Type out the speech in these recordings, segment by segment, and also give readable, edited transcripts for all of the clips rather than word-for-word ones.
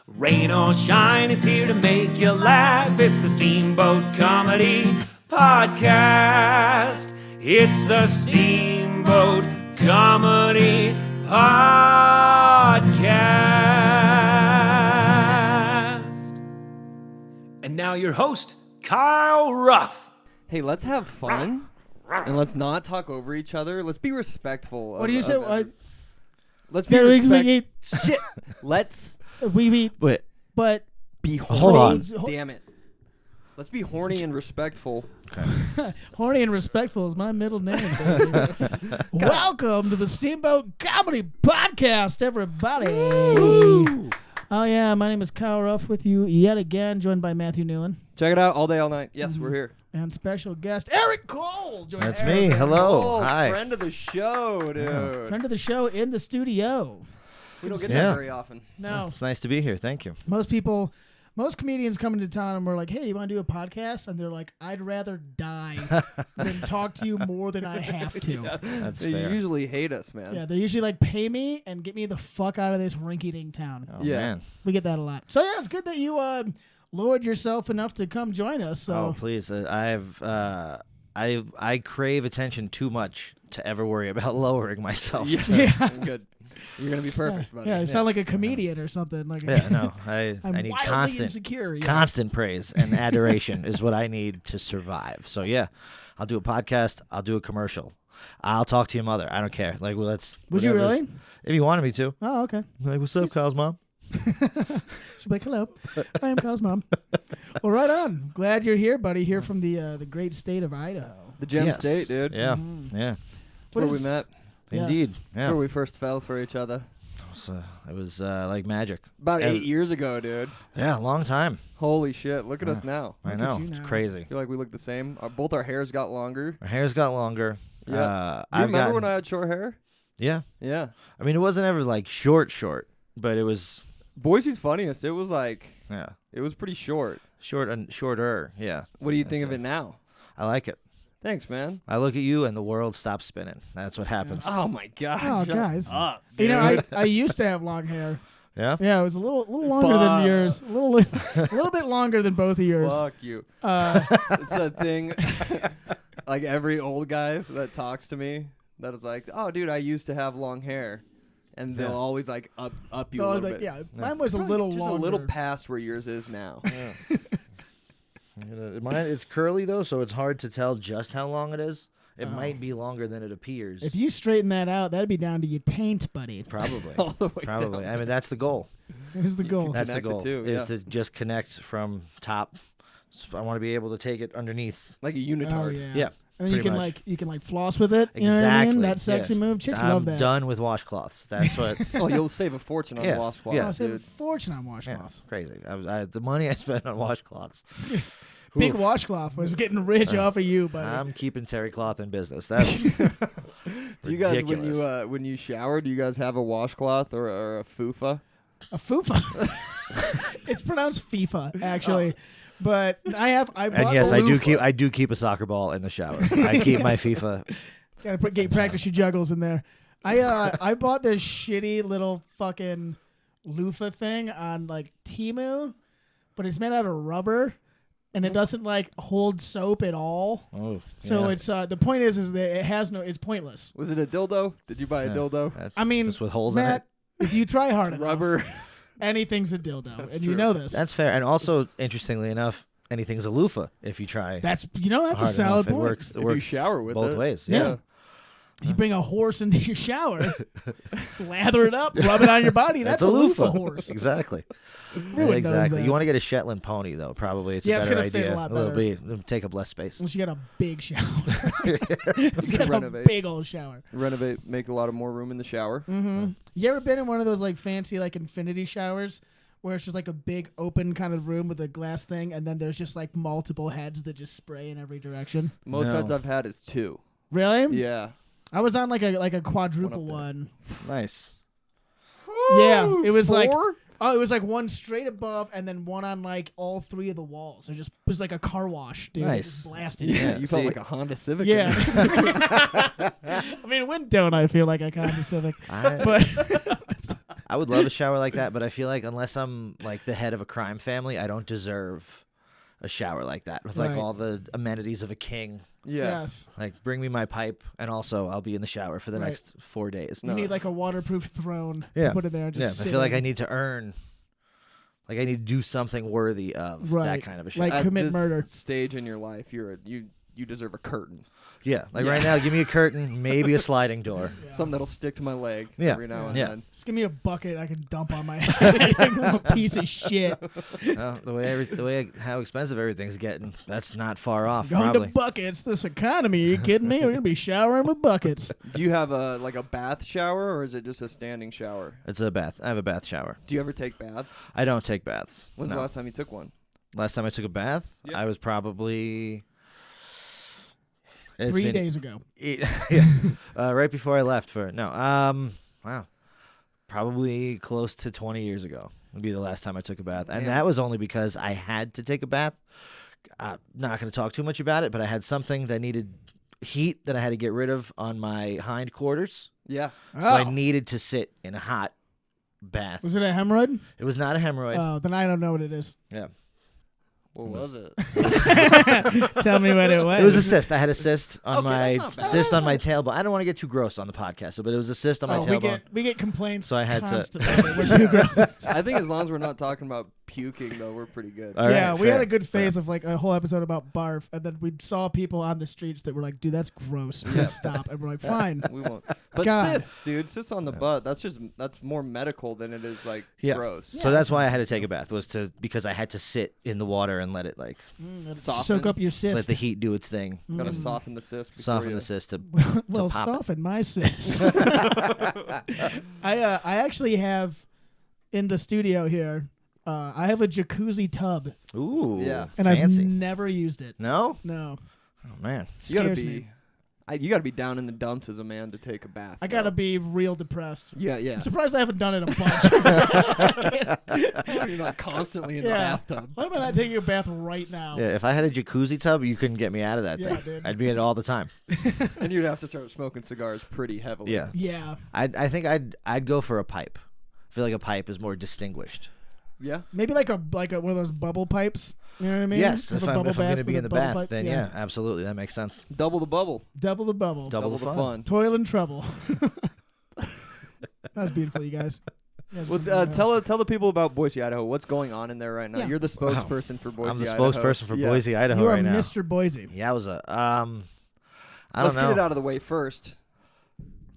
Rain or shine, it's here to make you laugh. It's the Steamboat Comedy Podcast. It's the Steamboat Comedy Podcast. And now your host, Kyle Ruff. Hey, let's have fun, and let's not talk over each other. Let's be respectful. What do you say? Let's be respectful. Shit. Let's Wait. But be horny. Hold on. Damn it. Let's be horny and respectful. Okay. Horny and respectful is my middle name, baby. Welcome to the Steamboat Comedy Podcast, everybody. Woo. Oh, yeah, my name is Kyle Ruff with you yet again, joined by Matthew Newland. Check it out all day, all night. Yes, we're here. And special guest, Eric Cole. That's me. Hello. Hi. Friend of the show, dude. Friend of the show in the studio. We don't get that very often. No. It's nice to be here. Thank you. Most comedians come into town and we're like, hey, you want to do a podcast? And they're like, I'd rather die than talk to you more than I have to. Yeah. That's They fair. usually hate us, man. Yeah, they usually like pay me and get me the fuck out of this rinky-dink town. Oh, Yeah. man. We get that a lot. So yeah, it's good that you lowered yourself enough to come join us. So Oh, please. I crave attention too much to ever worry about lowering myself. Yeah. Good. You're going to be perfect, buddy. yeah, you sound like a comedian or something. Like Yeah, no. I I'm need wildly constant insecure. Yeah. constant praise and adoration is what I need to survive. So yeah, I'll do a podcast. I'll do a commercial. I'll talk to your mother. I don't care. Like, well, that's. Would you whatever. really? If you wanted me to. Oh, okay. Like, what's up, Kyle's mom? She'll be like, hello, I am Kyle's mom. Well, right on. Glad you're here, buddy. Here from the great state of Idaho. The Gem Yes. State, dude. Yeah, Mhm. yeah. Where What we is- met. Yes. Indeed. Yeah. Where we first fell for each other. It was like magic. About Yeah. 8 years ago, dude. Yeah, long time. Holy shit. Look at us now. I Look know. at you It's now. crazy. I feel like we look the same. Both our hairs got longer. Our hair's got longer. Yeah. You I've remember when gotten- I had short hair? Yeah. Yeah. I mean, it wasn't ever like short, but it was, Boise's funniest. It was like, yeah, it was pretty short. short and shorter. Yeah. What do you think That's of it now? I like it. Thanks, man. I look at you and the world stops spinning. That's what happens. Oh my god. Oh, shut guys. up, You know, dude. I used to have long hair. Yeah. Yeah, it was a little longer than yours. A little bit longer than both of yours. Fuck you. Uh, It's a thing. Like every old guy that talks to me that is like, oh, dude, I used to have long hair. And they'll Yeah. always like up you so I a was little like, bit. yeah, mine was a Probably little just longer. a little past where yours is now. Yeah. Mine, it's curly though, so it's hard to tell just how long it is. It might be longer than it appears. If you straighten that out, that'd be down to your taint, buddy. Probably. All the way Probably. down. I mean, that's the goal. Here's the goal. That's the Connect the goal. two, Is yeah. to just connect from top. I want to be able to take it underneath. Like a Oh unitard. yeah. Yeah. And then pretty much. you can floss with it. You know what I mean? Exactly, That sexy yeah. move. Chicks I'm love that. done with washcloths. That's what. Oh, you'll save a fortune on Yeah, washcloths, yeah. I save a dude. fortune on Yeah, washcloths. crazy. The money I spent on washcloths. Big Oof. washcloth was getting rich off of you, buddy. I'm keeping terry cloth in business. That's Do you guys, ridiculous. when you shower, do you guys have a washcloth or a fufa? A fufa. It's pronounced FIFA, actually. But I bought And yes, a I do keep a soccer ball in the shower. I keep my FIFA. Gotta practice your juggles in there. I bought this shitty little fucking loofah thing on like Temu, but it's made out of rubber and it doesn't like hold soap at all. Oh, So yeah. it's the point is that it has it's pointless. Was it a dildo? Did you buy a Yeah. dildo? I mean, Just with holes Matt, if you try hard enough, Rubber. anything's a dildo, That's and true. you know in it. this. That's fair. And also, interestingly enough, anything's a loofah if you try. That's a hard solid enough. point. It works. It If you works shower with both it. ways. Yeah. Yeah. You bring a horse into your shower, lather it up, rub it on your body. That's a loofah horse. Exactly. Everyone knows Exactly. that. You want to get a Shetland pony though. Probably it's Yeah, a it's better gonna fit idea. a lot It'll better. it'll take up less space. Unless you got a big shower. You got a Renovate. big old shower. Renovate, make a lot of more room in the shower. Mm-hmm. You ever been in one of those like fancy like infinity showers where it's just like a big open kind of room with a glass thing, and then there's just like multiple heads that just spray in every direction? Most No. heads I've had is 2. Really? Yeah. I was on like a quadruple there. one. Nice. Yeah, it was like 4? Oh, it was like one straight above and then one on like all three of the walls. It was like a car wash, dude. It Nice. just blasted. Yeah, you felt see- like a Honda Civic. Yeah. I mean, when don't I feel like I Honda Civic? I, But I would love a shower like that, but I feel like unless I'm like the head of a crime family, I don't deserve a shower like that with like Right. all the amenities of a king. Yeah. Yes. Like, bring me my pipe, and also I'll be in the shower for the Right. next 4 days. You need like a waterproof throne Yeah. to put in there. And Yeah, just I sit feel like in. I need to earn. Like, I need to do something worthy of that Right. kind of a shower. Like At commit this murder. stage in your life, you deserve a curtain. Yeah, like Yeah. right now, give me a curtain, maybe a sliding door. Yeah. Something that'll stick to my leg Yeah. every now and Yeah. then. Just give me a bucket I can dump on my head. I'm a piece of shit. Well, how expensive everything's getting, that's not far off. Going Probably. to buckets. This economy, are you kidding me? We're going to be showering with buckets. Do you have a bath shower, or is it just a standing shower? It's a bath. I have a bath shower. Do you ever take baths? I don't take baths. When's No. the last time you took one? Last time I took a bath, Yep. I was probably 3 days ago. Yeah, right before I left wow, probably close to 20 years ago would be the last time I took a bath, and Man. that was only because I had to take a bath. Not going to talk too much about it, but I had something that needed heat that I had to get rid of on my hindquarters, Yeah. so I Oh. needed to sit in a hot bath. Was it a hemorrhoid? It was not a hemorrhoid. Oh, then I don't know what it is. Yeah. What was it? Tell me what it was. It was a cyst. I had a cyst on Okay, my that's not bad. cyst on my tailbone. I don't want to get too gross on the podcast, but it was a cyst on my Oh, tailbone. we get complaints. So I had to- constantly that we're too gross. I think as long as we're not talking about puking, though, we're pretty good. All right, Yeah, we fair, had a good phase fair. of like a whole episode about barf, and then we saw people on the streets that were like, "Dude, that's gross. Please Yeah. stop." And we're like, "Fine." We won't. But God. cysts, dude, cysts on the butt. That's more medical than it is like Yeah. gross. So that's why I had to take a bath, because I had to sit in the water and let it Soften. Soak up your let cyst. the heat do its thing, Gotta Mm. soften the cyst. Before soften you... the cyst. To, Well, pop it. soften my cyst. I actually have in the studio here. I have a jacuzzi tub, ooh, Yeah. and fancy. I've never used it. No, No, oh man, You gotta scares be. me. You gotta be down in the dumps as a man to take a bath. I gotta bro. be real depressed. Yeah, yeah. I'm surprised I haven't done it a bunch. You're not constantly in the Yeah. bathtub. Why am I not taking a bath right now? yeah. If I had a jacuzzi tub, you couldn't get me out of that Yeah, thing. dude. I'd be in it all the time. And you'd have to start smoking cigars pretty heavily. Yeah, Yeah. I think I'd go for a pipe. I feel like a pipe is more distinguished. Yeah. Maybe like one of those bubble pipes. You know what I mean? Yes, Have if a I'm bubble going to bath be with in a the bubble bath, pipe. then yeah, absolutely, that makes sense. Double the bubble. Double the bubble. Double the the fun. fun. Toil and trouble. That was beautiful, you guys. You guys Well, were fucking tell the people about Boise, Idaho. What's going on in there right now? Yeah. You're the spokesperson for Boise, I'm the Idaho. spokesperson for Yeah. Boise, Idaho You are right now. Mr. Boise. Yowza. I don't Let's know. get it out of the way first.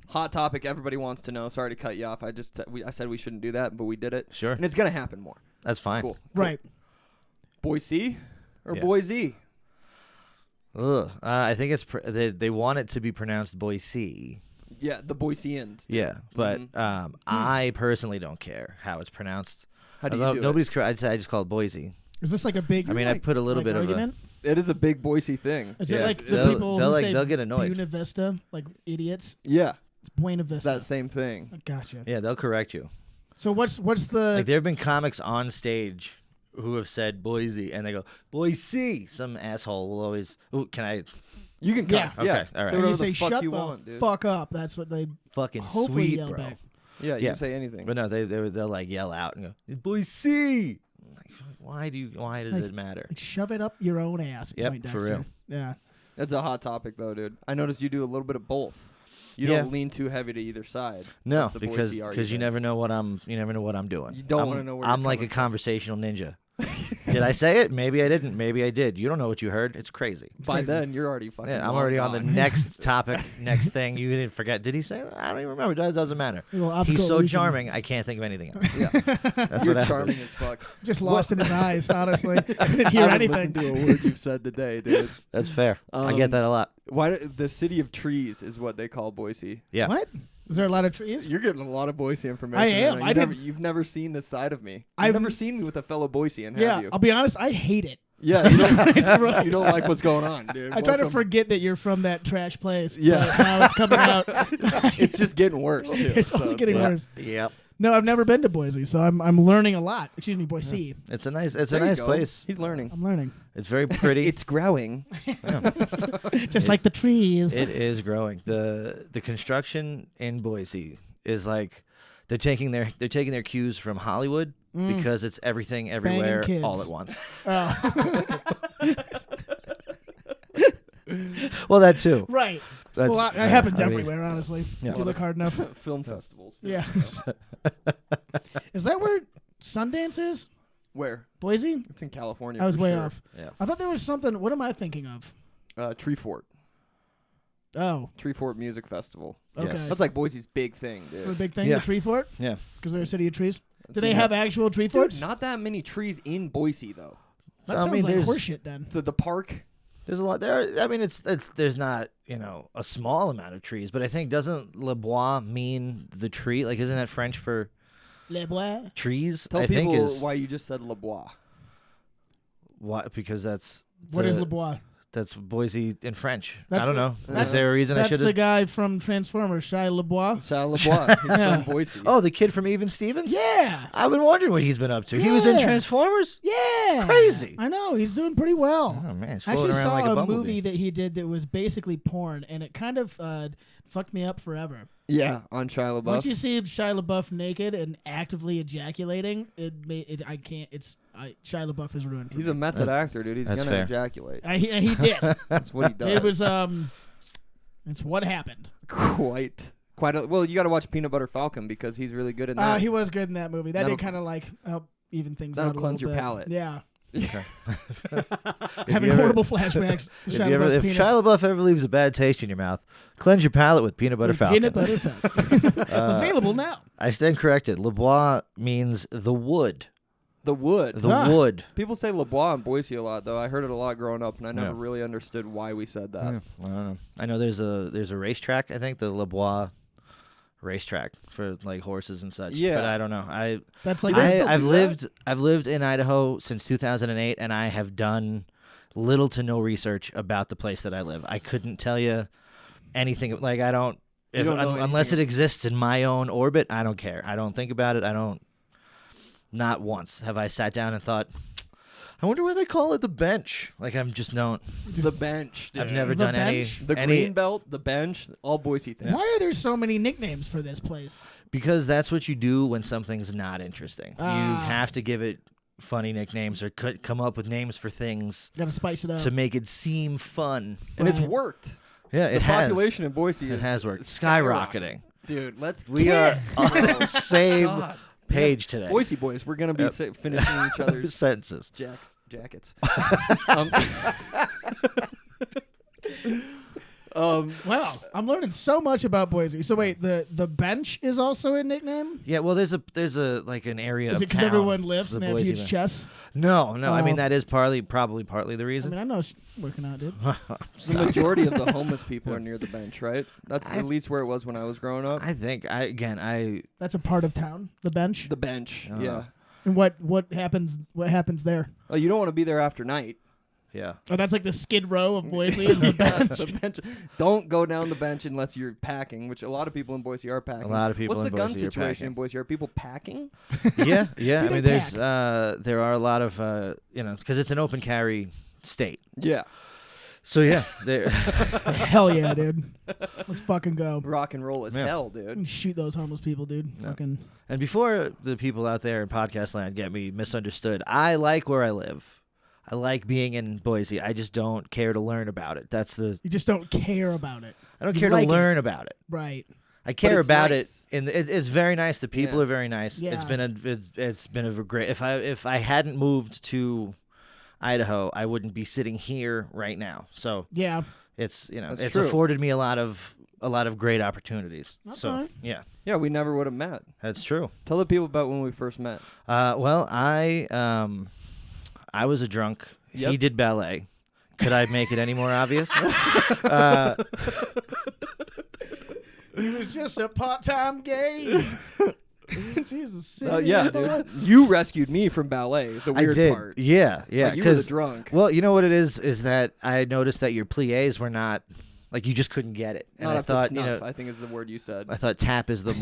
Hot topic everybody wants to know. Sorry to cut you off. I said we shouldn't do that, but we did it. Sure, And it's going to happen more. that's fine. Cool. Right. Boise or Yeah. Boise? Ugh. I think it's they want it to be pronounced Boise. Yeah, the Boiseans. Yeah, but Mhm. I personally don't care how it's pronounced. How do you Although do nobody's correct. I just call it Boise. Is this like a big I mean, I put a little like, bit argument? it? It is a big Boise thing. Is Yeah. it like the They'll- people they'll who like- say they'll get annoyed. Buena Vista, like idiots? Yeah, It's Buena it's Vista. that same thing. Gotcha. Yeah, they'll correct you. So what's the Like there have been comics on stage who have said Boise, and they go Boise. Some asshole will always. Ooh, can I You can Yeah. cuss. Okay, Yeah. all right. Say and whatever you the say fuck shut you the want, dude. fuck up? That's what they fucking hopefully sweet, yell bro? back. Yeah, you Yeah. can say anything. But no, they'll like yell out and go Boise. Like, fuck, why does Like- it matter? Like shove it up your own ass. Yep, Point for Dexter. real. Yeah. That's a hot topic, though, dude. I noticed you do a little bit of both. You Yeah. don't lean too heavy to either side. No, That's the because Boise you argument. never know what I'm doing. You don't I'm- wanna know where I'm you're like a coming from. conversational ninja. Did I say it? Maybe I didn't. Maybe I did. You don't know what you heard. It's crazy. By crazy. then, you're already fucking. Yeah, I'm long already on the gone. next topic, next thing. You didn't forget. Did he say? I don't even remember. It doesn't matter. Little He's optical so illusion. charming. I can't think of anything else. Yeah, That's you're what charming as fuck. Just lost in his eyes, honestly. I didn't I hear haven't anything. listened to a word you've said today, dude. That's fair. I get that a lot. Why the city of trees is what they call Boise. Yeah. What? Is there a lot of trees? You're getting a lot of Boise information. I am. Right now. I You've never seen this side of me. You've I've- never seen me with a fellow Boisean, have Yeah, you? I'll be honest. I hate it. Yeah, you don't, It's gross. you don't like what's going on, dude. I try to Welcome. forget that you're from that trash place. Yeah. but now it's coming out. It's just getting worse too. It's so only getting like- worse. Yep. No, I've never been to Boise, so I'm learning a lot. Excuse me, Boise. It's a nice There you go. place. He's learning. I'm learning. It's very pretty. It's growing. Just like the trees. It is growing. The construction in Boise is like They're taking their cues from Hollywood because it's everything everywhere kids. all at once. Oh. Well, that too. Right. That's Well, it fair. happens I mean, everywhere, honestly. Yeah. If you look hard enough. Film festivals. too. Yeah. Is that where Sundance is? Where? Boise? It's in California. I was for way sure. off. Yeah. I thought there was something. What am I thinking of? Tree Fort. Oh, Tree Fort Music Festival. okay. Yes. That's like Boise's big thing, dude. So the big thing, Yeah. the tree fort? Yeah. Because they're a city of trees? Do That's they it. have actual tree Dude, forts? not that many trees in Boise though. That I sounds mean, like there's- horseshit then. The park. There's a lot there. I mean, it's there's not a small amount of trees, but I think doesn't Le Bois mean the tree? Like, isn't that French for Les Bois? trees? Tell I people think is why you just said Le Bois. why because that's What is the- Les Bois? That's Boise in French. That's I don't the- know. that's- Is there a reason I That's should the have? guy from Transformers, Shia LaBeouf. Shia LaBeouf. He's Yeah. from Boise. Oh, the kid from Even Stevens. Yeah. I've been wondering what he's been up to. He was in Yeah. Transformers. Yeah. Crazy. I know. He's doing pretty well. Oh man, he's I actually floating around saw like a a bumblebee. movie that he did that was basically porn, and it kind of fucked me up forever. Yeah, on Shia LaBeouf. Once you see Shia LaBeouf naked and actively ejaculating, it made it. I can't. Shia LaBeouf is ruined. For He's me. a method actor, dude. He's that's gonna fair. ejaculate. He did. That's what he does. It was It's what happened. quite. Well, you got to watch Peanut Butter Falcon because he's really good in that. He was good in that movie. That That'll- did kind of like help even things that'll out a cleanse little your bit. palate. Yeah. Okay. Having you ever- horrible flashbacks. to If, Shia you ever, LaBeouf's if penis. Shia LaBeouf ever leaves a bad taste in your mouth, cleanse your palate with peanut butter With falcon. Peanut Butter Falcon. Available now. I stand corrected. Le Bois means the wood. The wood. The Ah. wood. People say Le Bois in Boise a lot, though. I heard it a lot growing up, and I never Yeah. really understood why we said that. Yeah, I don't know. I know there's a racetrack. I think the Le Bois racetrack for like horses and such. Yeah. but I don't know. That's like I've lived in Idaho since 2008, and I have done little to no research about the place that I live. I couldn't tell you anything. Like I don't. You don't know Unless it anything. exists in my own orbit, I don't care. I don't think about it. I don't. Not once have I sat down and thought, I wonder why they call it the bench. Like I'm just don't. The bench. Dude. I've never The done bench? The any green belt, the bench, all Boise things. Why are there so many nicknames for this place? because that's what you do when something's not interesting. You Ah. have to give it funny nicknames or come up with names for things Gotta spice it up. to make it seem fun. And it's Right. worked. Yeah, The it has. population in Boise It is has worked. Skyrocketing. Dude, let's We are kiss. on the same God. page today. Boise boys, we're gonna be Yep. finishing each other's sentences. jackets. Wow, I'm learning so much about Boise. So wait, the bench is also a nickname? Yeah, well, there's a like an area Is of it because town, everyone lifts the and they have Boise huge man. chests? No. I mean Oh. that is probably the I reason. mean, I know it's working out, dude. The majority of the homeless people are near the bench, right? That's at least where it was when I was growing up. I think I That's a part of town, the bench. The bench, I don't yeah. know. And what happens? What happens there? Oh, you don't want to be there after night. yeah. Oh, that's like the Skid Row of Boise is the bench. The bench. Don't go down the bench unless you're packing, which a lot of people in Boise are packing. A lot of people What's in the gun Boise are situation packing. in Boise? Are people packing? Yeah. Do I they mean, there's there are a lot of because it's an open carry state. Yeah. So yeah, there. Hell yeah, dude. Let's fucking go. Rock and roll as Yeah. hell, dude. And shoot those homeless people, dude. Yeah. Fucking. And before the people out there in podcast land get me misunderstood, I like where I live. I like being in Boise. I just don't care to learn about it. That's the. You just don't care about it. I don't You care like to it. learn about it. Right. I care it's about nice. it, and it's very nice. The people Yeah. are very nice. Yeah. It's been a great. If I hadn't moved to Idaho, I wouldn't be sitting here right now. So Yeah. it's That's it's true. afforded me a lot of great opportunities. So Okay. yeah, Yeah, we never would have met. that's true. Tell the people about when we first met. Well, I was a drunk. Yep. He did ballet. Could I make it any more obvious? He was just a part-time gay. Jesus. Yeah, dude. You rescued me from ballet. The I weird did. part. Yeah. Like, you were the Because drunk. well, you know what it is that I noticed that your pliés were not like you just couldn't get it, and Not I up to thought snuff, I think is the word you said. I thought tap is the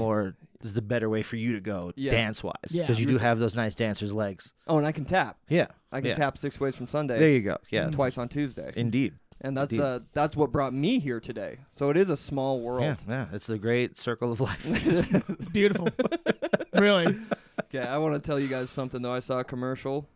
better way for you to go Yeah. dance wise Yeah. because you You do was- have those nice dancers legs. Oh, and I can tap. Yeah. I can Yeah. tap 6 ways from Sunday. There you go. Yeah. Twice on Tuesday. Indeed. And Indeed. that's what brought me here today. So it is a small world. Yeah, it's the great circle of life. Beautiful. Really. Okay, I want to tell you guys something though. I saw a commercial,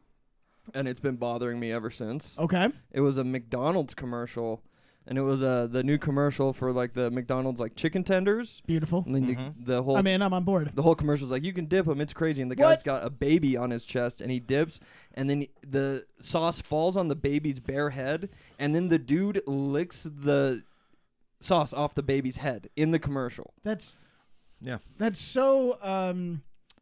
and it's been bothering me ever since. Okay. It was a McDonald's commercial, and it was the new commercial for like the McDonald's like chicken tenders. Beautiful. And then the whole I'm on board. the whole commercial's like, you can dip them, it's crazy. And the What? guy's got a baby on his chest, and he dips, and then the sauce falls on the baby's bare head, and then the dude licks the sauce off the baby's head in the commercial. That's You- so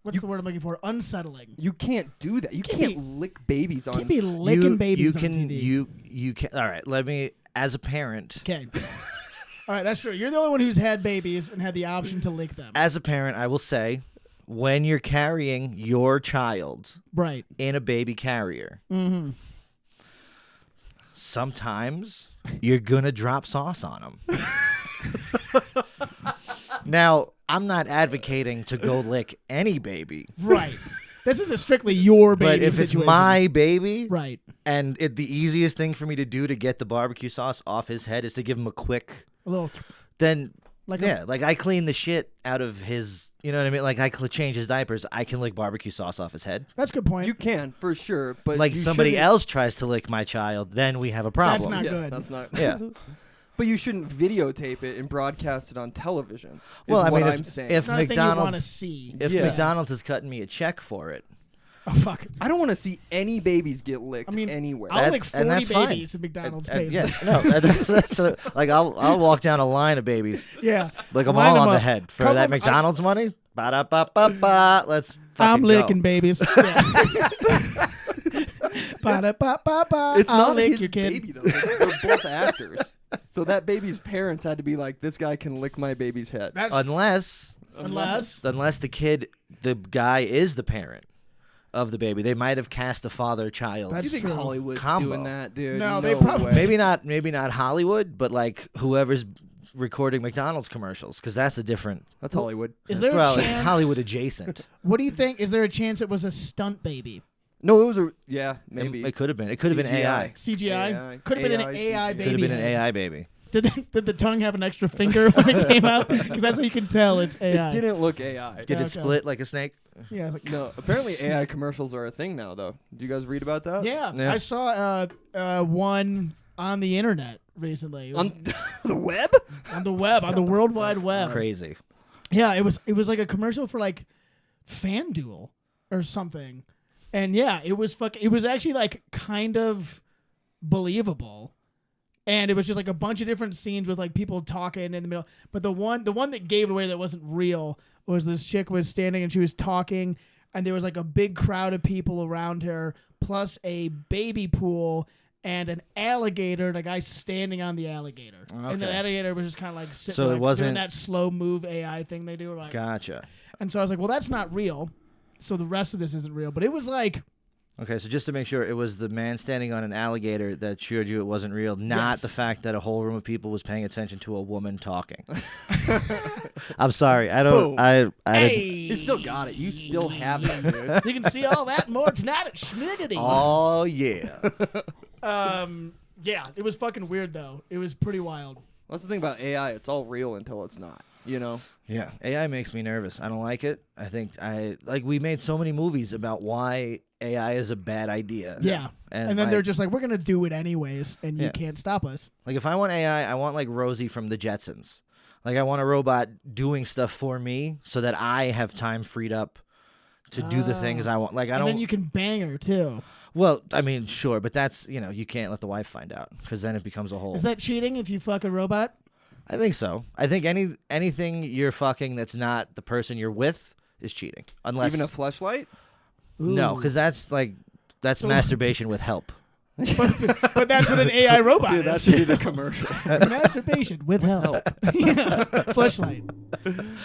what's the word I'm looking for? Unsettling. You can't do that. You Can't can't lick babies on. Can't be licking babies you can, on TV. You can. All right, let me. As a parent, Okay. All right, that's true. You're the only one who's had babies and had the option to lick them. as a parent, I will say, when you're carrying your child Right. in a baby carrier, Mm-hmm. sometimes you're gonna drop sauce on them. Now, I'm not advocating to go lick any baby, Right. This is a strictly your baby but if situation. it's my baby, Right. and the easiest thing for me to do to get the barbecue sauce off his head is to give him a quick, A little then like yeah, like I clean the shit out of his, you know what I mean? Like I change his diapers, I can lick barbecue sauce off his head. that's a good point. You can for sure, but Like you somebody shouldn't- else tries to lick my child, then we have a problem. not Yeah, good. that's not. Yeah. But you shouldn't videotape it and broadcast it on television. Well, is I what mean, I'm if saying. it's not a thing you want to McDonald's, see. if Yeah. McDonald's is cutting me a check for it, Oh fuck. I don't want to see any babies get licked I mean, anywhere. I'll That- lick and 40 that's fine. babies at McDonald's and- pays. yeah, no, that's like I'll walk down a line of babies, Yeah. like them Line all them on the up. head for Cover that 'em- McDonald's money. Ba-da-ba-ba-ba. Let's I'm fucking licking go. babies. Yeah. Ba-da-ba-ba-ba. It's I'll not lick his your kid. baby though. They're both actors. So that baby's parents had to be like, this guy can lick my baby's head. That's Unless the kid, the guy is the parent of the baby. They might have cast a father-child. Do you think true. Hollywood's Combo. doing that, dude? No, they probably- way. Maybe not Hollywood, but like whoever's recording McDonald's commercials, because that's a different. That's Hollywood. Is there Well, a it's chance? Hollywood adjacent. What do you think? Is there a chance it was a stunt baby? No, it was a maybe. It could have been. It could have been AI. CGI? AI. Could have been an AI, AI CGI. baby. Could have been an head. AI baby. Did the tongue have an extra finger when it came out? Because that's how you can tell it's AI. It didn't look AI. Did Okay. it split like a snake? Yeah, it's like, No, apparently AI commercials are a thing now, though. Did you guys read about that? yeah, Yeah. I saw one on the internet recently. It was On the web? on the web, on the World Wide Web. Crazy. Yeah, it was like a commercial for like FanDuel or something. And yeah, it was actually like kind of believable. And it was just like a bunch of different scenes with like people talking in the middle. But the one that gave it away that wasn't real was this chick was standing and she was talking and there was like a big crowd of people around her plus a baby pool and an alligator and a guy standing on the alligator. And the Okay. alligator was just kind of like sitting So it like, wasn't- doing that slow move AI thing they do. Like, Gotcha. and so I was like, well, that's not real. So the rest of this isn't real. But it was like, Okay, so just to make sure, it was the man standing on an alligator that assured you it wasn't real, not Yes. the fact that a whole room of people was paying attention to a woman talking. I'm sorry, I don't. Boom. I didn't. hey, You still got it. You still have it, dude. you can see all that and more tonight at Schmiggity. Oh yeah. Yeah, it was fucking weird though. It was pretty wild. That's the thing about AI. It's all real until it's not. You know? Yeah, AI makes me nervous. I don't like it. I think we made so many movies about why AI is a bad idea. Yeah. And then like, they're just like, we're gonna do it anyways, and you Yeah. can't stop us. like if I want AI, I want like Rosie from the Jetsons. Like I want a robot doing stuff for me so that I have time freed up to do the things I want. Like I And don't. then you can bang her too. Well, I mean, sure, but that's you can't let the wife find out because then it becomes a whole. Is that cheating if you fuck a robot? I think so. I think anything you're fucking that's not the person you're with is cheating. Unless Even a fleshlight? no, Ooh. because that's So- masturbation with help. But that's what an AI robot Dude, that is. should be the commercial. Masturbation with help. Yeah. Fleshlight.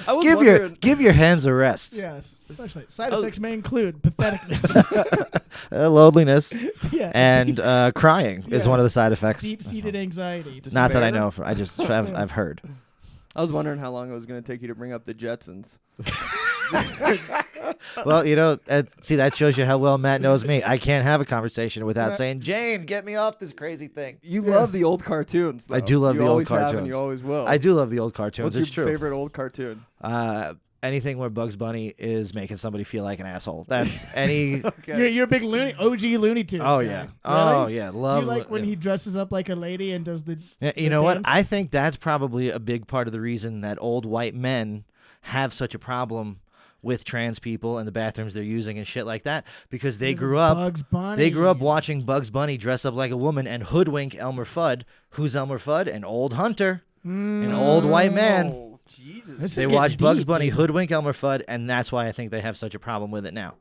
I was wondering, Give your hands a rest. Yes. Fleshlight. Side Oh. effects may include patheticness. Loneliness Yeah. and crying is one of the Yes. side effects. Deep-seated anxiety. Not that I despair? know. I've heard. I was wondering how long it was going to take you to bring up the Jetsons. Well, see, that shows you how well Matt knows me. I can't have a conversation without saying, Jane, get me off this crazy thing. You love the old cartoons, though. I do love you the old always have cartoons. and you always will. I do love the old cartoons. What's It's your true. favorite old cartoon? Anything where Bugs Bunny is making somebody feel like an asshole. That's any. Okay. You're a big OG Looney Tunes Oh guy. yeah. Really? Oh yeah. Love. Do you like when yeah. he dresses up like a lady and does the? Yeah, the you know what? dance? I think that's probably a big part of the reason that old white men have such a problem with trans people and the bathrooms they're using and shit like that, because they grew up. Bugs Bunny. They grew up watching Bugs Bunny dress up like a woman and hoodwink Elmer Fudd. Who's Elmer Fudd? An old hunter, an old white man. Oh, Jesus. This They is watch getting Bugs deep, Bunny dude. hoodwink Elmer Fudd, and that's why I think they have such a problem with it now.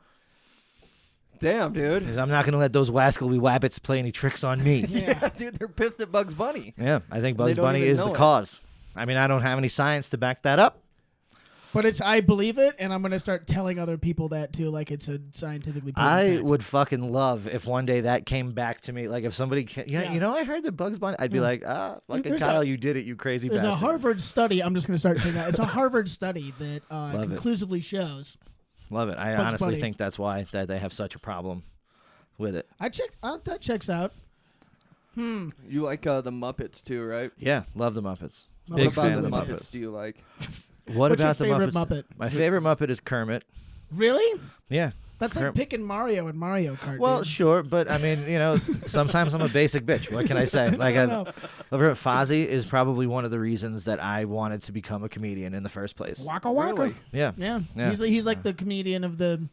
Damn, dude. 'Cause I'm not going to let those wascally wabbits play any tricks on me. Yeah, dude, they're pissed at Bugs Bunny. Yeah, I think They Bugs don't Bunny even is the know it. cause. I mean, I don't have any science to back that up. But I believe it, and I'm gonna start telling other people that too, like it's a scientifically proven I fact. would fucking love if one day that came back to me. Like if somebody, Yeah. I heard that Bugs Bunny. I'd be like, fucking There's Kyle, you did it, you crazy There's bastard. a Harvard study. I'm just gonna start saying that it's a Harvard study that Love it. conclusively shows. Love it. I Bugs honestly Bunny. think that's why that they have such a problem with it. That checks out. You like the Muppets too, right? Yeah, love the Muppets. What Big What fan about of the the Muppets Muppets. do you like? What What's your about the favorite Muppets? Muppet? My favorite Muppet is Kermit. Really? Yeah. That's like Kermit. picking Mario and Mario Kart. Well, dude. sure, but I mean, sometimes I'm a basic bitch. What can I say? Like, know. Fozzie is probably one of the reasons that I wanted to become a comedian in the first place. Waka Waka. Really? Yeah. Yeah. Yeah. He's like the comedian of the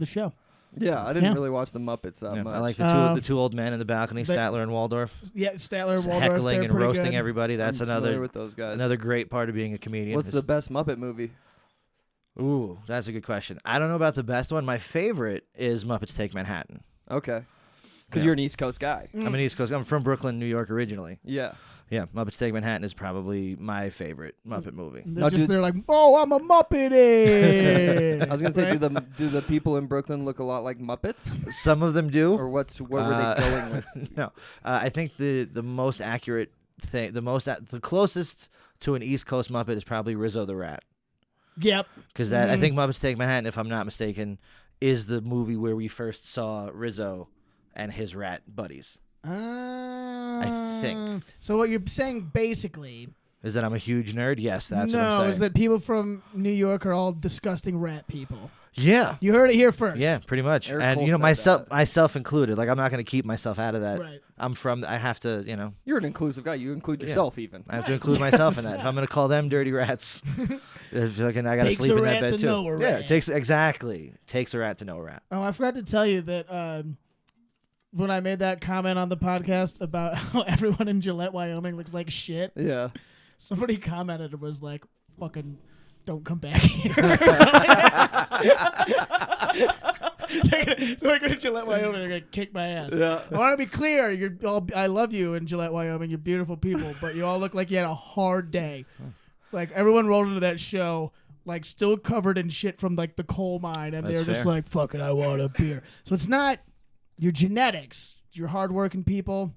show. Yeah, I didn't Yeah. really watch the Muppets that Yeah, much. I like Uh, the two old men in the balcony, but- Statler and Waldorf, Yeah, Statler, Waldorf, heckling they're and pretty roasting good. everybody. That's I'm familiar another with those guys. great part of being a comedian. What's is- the best Muppet movie? Ooh, that's a good question. I don't know about the best one. My favorite is Muppets Take Manhattan. Okay, because Yeah. you're an East Coast guy. I'm an East Coast. I'm from Brooklyn, New York originally. Yeah. Yeah, Muppets Take Manhattan is probably my favorite Muppet movie. They're Now, just do- they're like, oh, I'm a Muppet. I was gonna say, do the people in Brooklyn look a lot like Muppets, Some of them do. or where were they going with? No, I think the most accurate thing, the closest to an East Coast Muppet is probably Rizzo the Rat, Yep. because I think Muppets Take Manhattan, if I'm not mistaken, is the movie where we first saw Rizzo and his rat buddies. I think. So what you're saying basically? Is that I'm a huge nerd? Yes, that's what I'm No, saying. is that people from New York are all disgusting rat people. Yeah. You heard it here first. Yeah, pretty much. Eric And Cole said myself that. myself included. Like I'm not going to keep myself out of that. Right. I have to, You're an inclusive guy. You include Yeah. yourself even. I have to include myself in that. If I'm going to call them dirty rats, I got to Takes sleep a in that rat bed to too. know a Yeah, rat. it takes a rat to know a rat. Oh, I forgot to tell you that when I made that comment on the podcast about how everyone in Gillette, Wyoming looks like shit, Yeah. somebody commented and was like, fucking don't come back here. So I go to Gillette, Wyoming, they're going to kick my ass. Yeah. I want to be clear. I love you in Gillette, Wyoming. You're beautiful people, but you all look like you had a hard day. Like everyone rolled into that show, like still covered in shit from like the coal mine, and That's they're just fair. like, "Fuck it, I want a beer." So it's not your genetics. You're hardworking people.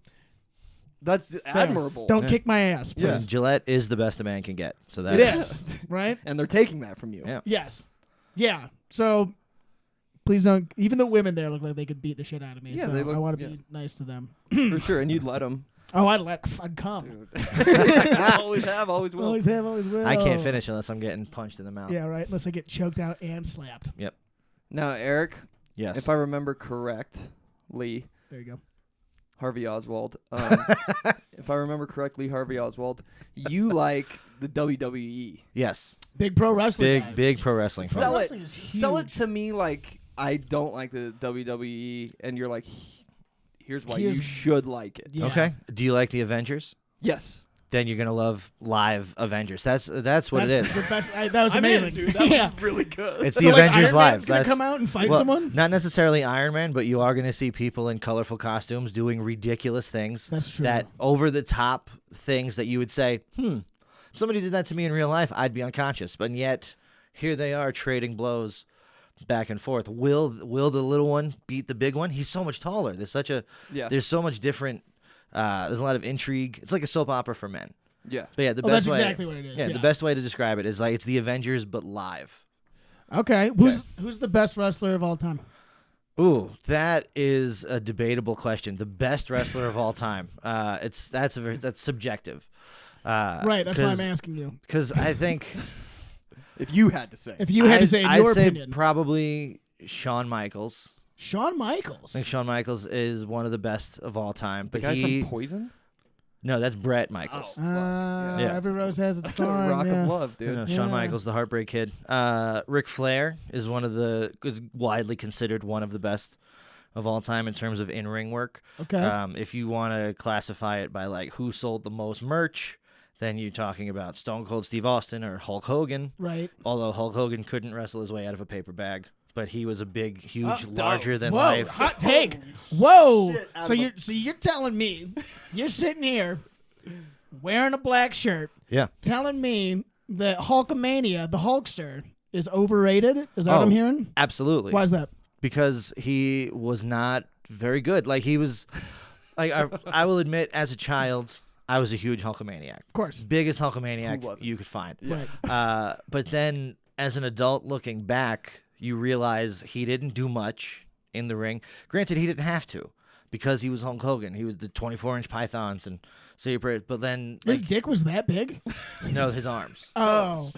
That's admirable. Don't kick my ass, please. Yeah. And Gillette is the best a man can get. So It that's is right. And they're taking that from you. Yeah. Yes. Yeah. So please don't. Even the women there look like they could beat the shit out of me. Yeah, so they look- I want to yeah. be nice to them. For sure. And you'd let them. Oh, I'd come. Always have, always will. Always have, always will. I can't finish unless I'm getting punched in the mouth. Yeah, right. Unless I get choked out and slapped. Now, Eric, Yes. if I remember correctly, There you go. Harvey Oswald. If I remember correctly, Harvey Oswald, you like the WWE. yes. Big pro wrestling. guy. Big pro wrestling. fan. Sell it. wrestling is Sell it huge. to me like I don't like the WWE, and you're like, here's why you Here's- should like it. Yeah. Okay. Do you like the Avengers? Yes. Then you're gonna love live Avengers. That's what it That's is. the best. That was I'm amazing. in, dude. That yeah. was really good. It's So, the like, Avengers Iron live. Man's gonna come out and fight well, someone. Not necessarily Iron Man, but you are gonna see people in colorful costumes doing ridiculous things. That's true. That over the top things that you would say, if somebody did that to me in real life, I'd be unconscious. But yet, here they are trading blows back and forth. Will the little one beat the big one? He's so much taller. There's so much different. There's a lot of intrigue. It's like a soap opera for men. Yeah. But yeah, the Oh, best that's way. exactly what it is. Yeah, Yeah. the best way to describe it is like it's the Avengers but live. Okay. Who's the best wrestler of all time? Ooh, that is a debatable question. The best wrestler of all time. That's subjective. Right. That's why I'm asking you. Because I think If you had to say. If you had to say in your I'd say opinion. probably Shawn Michaels. Shawn Michaels. I think Shawn Michaels is one of the best of all time. The But guy he from Poison? no, that's Brett Michaels. Yeah. Every rose has its thorn. Rock yeah. of Love, dude. No, Shawn Yeah. Michaels, the Heartbreak Kid. Ric Flair is is widely considered one of the best of all time in terms of in-ring work. Okay. If you want to classify it by like who sold the most merch, then you're talking about Stone Cold Steve Austin or Hulk Hogan. Right. Although Hulk Hogan couldn't wrestle his way out of a paper bag, but he was a big, huge, Oh, larger than Whoa, life. hot take. Whoa. shit, out So of a- you're telling me you're sitting here wearing a black shirt, Yeah. telling me that Hulkamania, the Hulkster, is overrated? Is that what I'm hearing? Absolutely. Why is that? Because he was not very good. Like he was, like I will admit, as a child, I was a huge Hulkamaniac. Of course. Biggest Who Hulkamaniac wasn't? you could find. Right. But then, as an adult looking back, you realize he didn't do much in the ring. Granted, he didn't have to because he was Hulk Hogan. He was the 24-inch pythons and so you pray. But then, His like, dick was that big? no, his arms. Oh.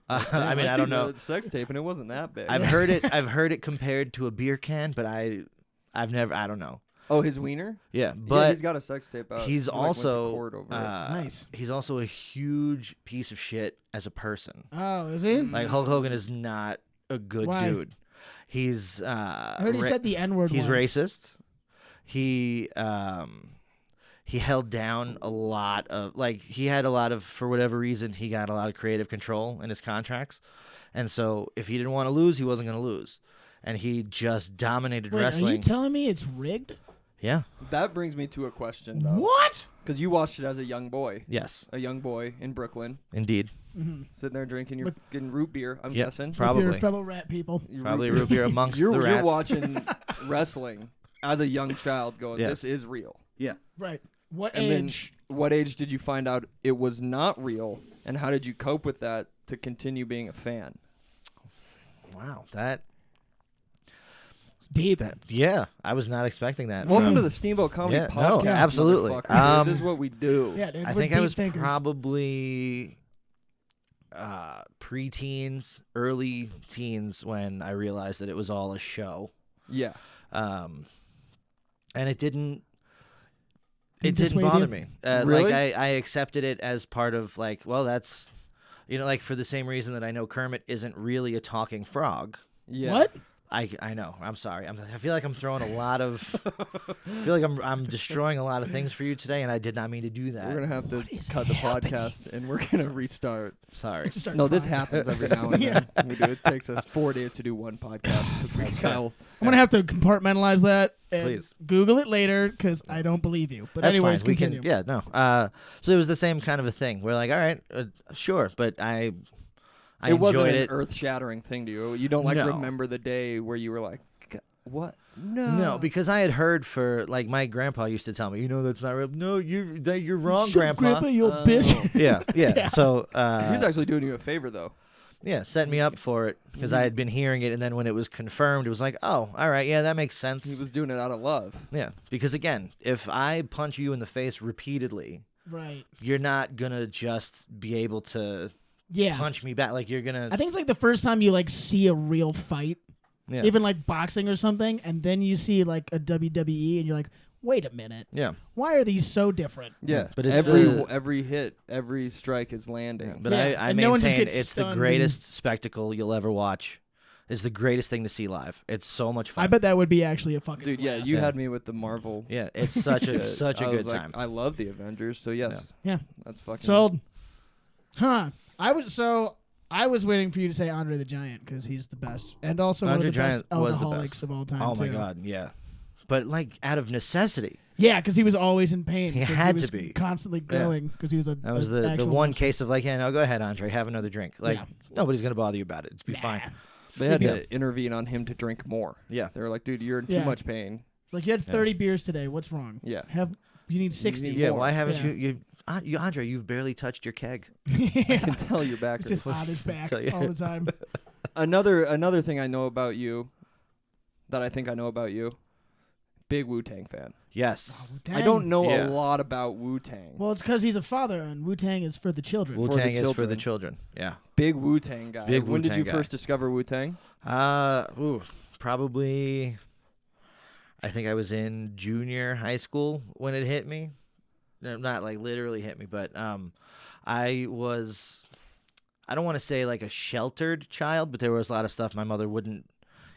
I mean, I don't know. The sex tape, and it wasn't that big. I've heard it. I've heard it compared to a beer can, but I've never. I don't know. Oh, his wiener? Yeah, Yeah, but he's got a sex tape out. he's He, like, went to also court over it. Nice. He's also a huge piece of shit as a person. Oh, is he? Like Hulk Hogan is not a good Why? dude. He's I heard he said the N-word he's once. racist. He held down a lot of he had a lot of, for whatever reason, he got a lot of creative control in his contracts. And so if he didn't want to lose, he wasn't going to lose. And he just dominated Wait, are you wrestling. telling me it's rigged? Yeah. That brings me to a question, though. What? Because you watched it as a young boy. Yes, A young boy in Brooklyn, indeed. sitting there drinking your With- getting root beer, I'm Yep. guessing. With Probably. your fellow rat people. Your Probably root beer amongst the You're rats. watching wrestling as a young child going, Yes. this is real. Yeah. Right. What And age? then what age did you find out it was not real? And how did you cope with that to continue being a fan? Wow. That It's deep. yeah, I was not expecting that. Welcome from- to the Steamboat Comedy Yeah, Podcast. no, absolutely. motherfucker. This is what we do. Yeah, dude, I we're think I deep was thinkers. probably pre-teens, early teens when I realized that it was all a show. Yeah. And it didn't Didn't dissuade bother you? me. Really? Like I accepted it as part of well, that's like for the same reason that I know Kermit isn't really a talking frog. Yeah. What? I know. I'm sorry. I feel like I'm throwing a lot of. I feel like I'm destroying a lot of things for you today, and I did not mean to do that. We're gonna have to What is cut the happening? podcast, and we're gonna restart. Sorry. Just start No, this crying. happens every now and Yeah. then. We do. It takes us 4 days to do one podcast. 'Cause we kinda- I'm gonna have to compartmentalize that and Please. Google it later because I don't believe you. But That's anyways, fine. We continue. can. Yeah. No. So it was the same kind of a thing. We're like, all right, sure, but I it wasn't enjoyed an it. earth-shattering thing to you. You don't No. remember the day where you were like, "What? No, No, because I had heard for my grandpa used to tell me, that's not real. No, you're wrong, Shut up, grandpa. you Oh. bitch. Yeah. Yeah. So he's actually doing you a favor, though. yeah, set me up for it because I had been hearing it, and then when it was confirmed, it was like, oh, all right, yeah, that makes sense. He was doing it out of love. Yeah, because again, if I punch you in the face repeatedly, Right. you're not gonna just be able to Yeah. punch me back. Like you're gonna. I think it's like the first time you see a real fight, Yeah. even like boxing or something, and then you see like a WWE, and you're like, wait a minute, Yeah. why are these so different? Yeah, but it's every hit, every strike is landing. But Yeah, I and no one just maintain gets it's the stunned greatest spectacle you'll ever watch. It's the greatest thing to see live. It's so much fun. I bet that would be actually a fucking Dude, yeah, blast. you Yeah. had me with the Marvel. Yeah, it's such a such a I good was like, time. I love the Avengers, so yes, Yeah. that's fucking Sold. Huh. I was waiting for you to say Andre the Giant because he's the best, and also Andre one of the best Giant was the alcoholics best. of all time. Oh my too. god, yeah. But out of necessity. Yeah, because he was always in pain. He 'cause had was to be. constantly growing because he was a. That was a the actual one monster. case of no, go ahead, Andre, have another drink. Yeah. Nobody's gonna bother you about it. It's be Nah. fine. They had Yeah. to intervene on him to drink more. Yeah. They were like, dude, you're in Yeah. too much pain. Like you had 30 beers today. What's wrong? Yeah. You need 60. need Yeah, more. why haven't Yeah. you Andre, you've barely touched your keg. I can tell you're back. It's just on his back Tell you. all the time. Another thing I know about you, that I think I know about you, big Wu-Tang fan. Yes. I don't know Yeah. a lot about Wu-Tang. Well, it's because he's a father, and Wu-Tang is for the children. Wu-Tang is for children. the children. Yeah. Big Wu-Tang guy. Big When did Wu-Tang you guy. first discover Wu-Tang? Probably. I think I was in junior high school when it hit me. No, not like literally hit me, but I was. I don't want to say like a sheltered child, but there was a lot of stuff my mother wouldn't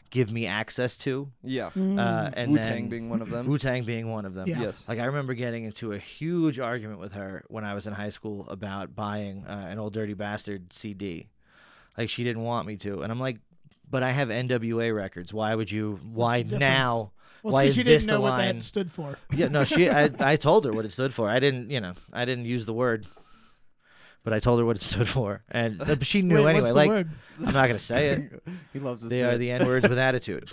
give me access to. Yeah. And Wu-Tang then being one of them. Wu-Tang being one of them. Yeah. Yes. Like I remember getting into a huge argument with her when I was in high school about buying an Old Dirty Bastard CD. Like she didn't want me to, and I'm like, but I have NWA records. Why would you? Why difference? now? Well, Why because is she this didn't know the what line? that stood for. Yeah, no, I told her what it stood for. I didn't use the word, but I told her what it stood for, and but she knew Wait, anyway. what's the Like word? I'm not gonna say it. He loves this. They are the N words with attitude.